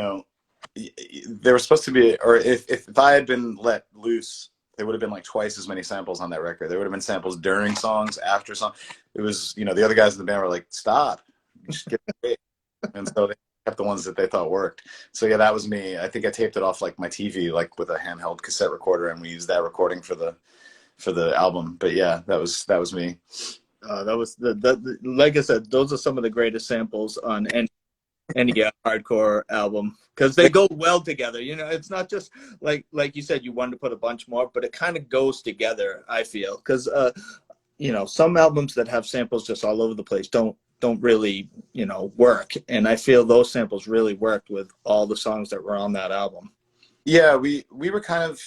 were supposed to be, or if I had been let loose, there would have been like twice as many samples on that record. There would have been samples during songs, after songs. It was, the other guys in the band were like, stop, just get it. And so they kept the ones that they thought worked. So yeah, that was me. I think I taped it off like my TV, like with a handheld cassette recorder, and we used that recording for the album. But yeah, that was me. That was like I said, those are some of the greatest samples on any hardcore album because they go well together. It's not just like you said, you wanted to put a bunch more, but it kind of goes together, I feel, because some albums that have samples just all over the place don't really work, and I feel those samples really worked with all the songs that were on that album. Yeah, we were kind of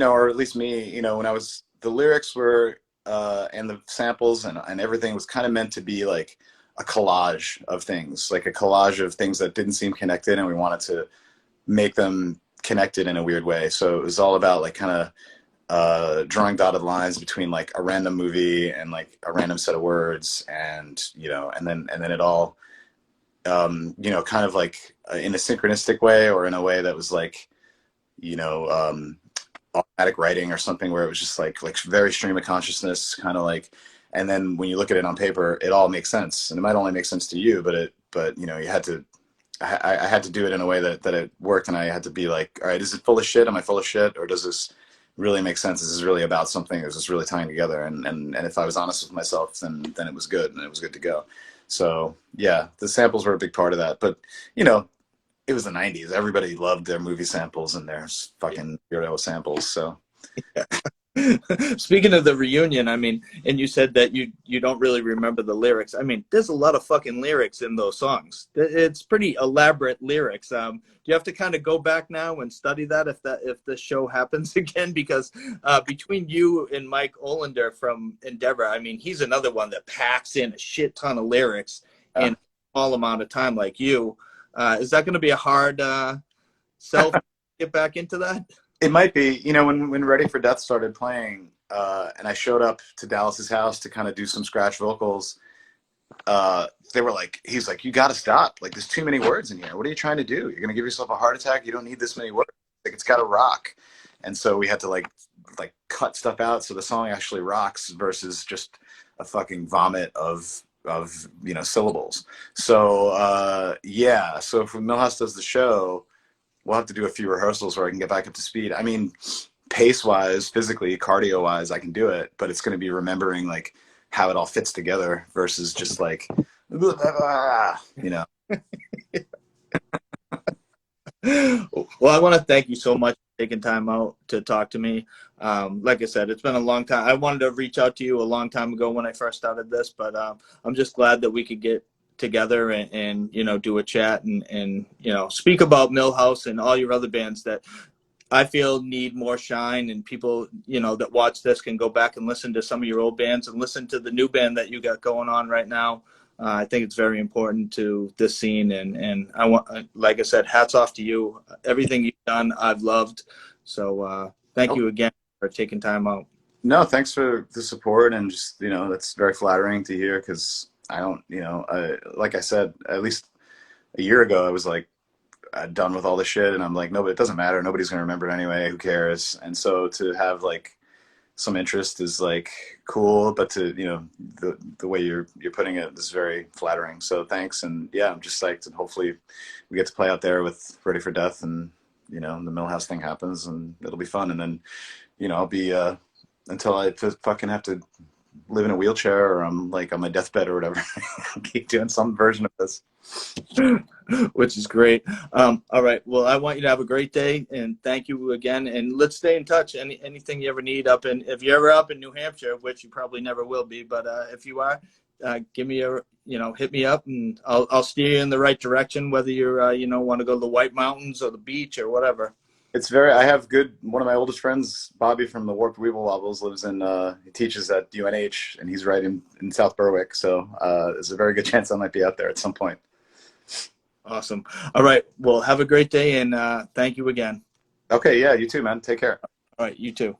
or at least me, when I was, the lyrics were and the samples and everything was kind of meant to be like a collage of things, like a collage of things that didn't seem connected, and we wanted to make them connected in a weird way. So it was all about like kind of drawing dotted lines between like a random movie and like a random set of words, and and then it all kind of like in a synchronistic way, or in a way that was like automatic writing or something, where it was just like very stream of consciousness, kind of like, and then when you look at it on paper, it all makes sense, and it might only make sense to you, but you had to I had to do it in a way that it worked, and I had to be like, all right, is it full of shit? Am I full of shit, or does this really make sense? Is this really about something? Or is this really tying together? And if I was honest with myself, then it was good, and it was good to go. So yeah, the samples were a big part of that. But you know, it was the '90s. Everybody loved their movie samples and their fucking weirdo samples. So Speaking of the reunion, I mean, and you said that you don't really remember the lyrics. I mean, there's a lot of fucking lyrics in those songs. It's pretty elaborate lyrics. Do you have to kind of go back now and study that if the show happens again? Because between you and Mike Olander from Endeavor, I mean, he's another one that packs in a shit ton of lyrics in a small amount of time, like you. Is that going to be a hard sell to get back into that? it might be, you know, when Ready for Death started playing, and I showed up to Dallas's house to kind of do some scratch vocals. They were like, he's like, you got to stop. Like, there's too many words in here. What are you trying to do? You're going to give yourself a heart attack. You don't need this many words. Like, it's got to rock. And so we had to like cut stuff out. So the song actually rocks versus just a fucking vomit of, you know, syllables. So, yeah. So if Milhouse does the show, we'll have to do a few rehearsals where I can get back up to speed. I mean, pace wise, physically, cardio wise, I can do it, but it's going to be remembering like how it all fits together versus just like, you know. Well, I want to thank you so much for taking time out to talk to me. Like I said, it's been a long time. I wanted to reach out to you a long time ago when I first started this, but I'm just glad that we could get together and you know, do a chat and you know, speak about Milhouse and all your other bands that I feel need more shine, and people, you know, that watch this can go back and listen to some of your old bands and listen to the new band that you got going on right now. I think it's very important to this scene, and I want, like I said, hats off to you. Everything you've done, I've loved. So thank you again for taking time out. No, thanks for the support, and just, you know, that's very flattering to hear, because I don't, you know, like I said, at least a year ago, I was like, done with all this shit, and I'm like, no, but it doesn't matter. Nobody's gonna remember it anyway. Who cares? And so to have like some interest is like cool, but to, you know, the way you're putting it is very flattering. So thanks, and yeah, I'm just psyched, and hopefully we get to play out there with Ready for Death, and you know, the Milhouse thing happens, and it'll be fun. And then, you know, I'll be until I fucking have to live in a wheelchair, or I'm like on my deathbed or whatever. Keep doing some version of this. Which is great. All right. Well, I want you to have a great day, and thank you again. And let's stay in touch. Anything you ever need up in, if you're ever up in New Hampshire, which you probably never will be, but if you are, give me a, you know, hit me up, and I'll steer you in the right direction, whether you're, you know, want to go to the White Mountains or the beach or whatever. It's very, I have good, one of my oldest friends, Bobby from the Warped Weeble Wobbles, lives in, he teaches at UNH, and he's right in South Berwick. So there's a very good chance I might be out there at some point. Awesome. All right. Well, have a great day, and thank you again. Okay. Yeah. You too, man. Take care. All right. You too.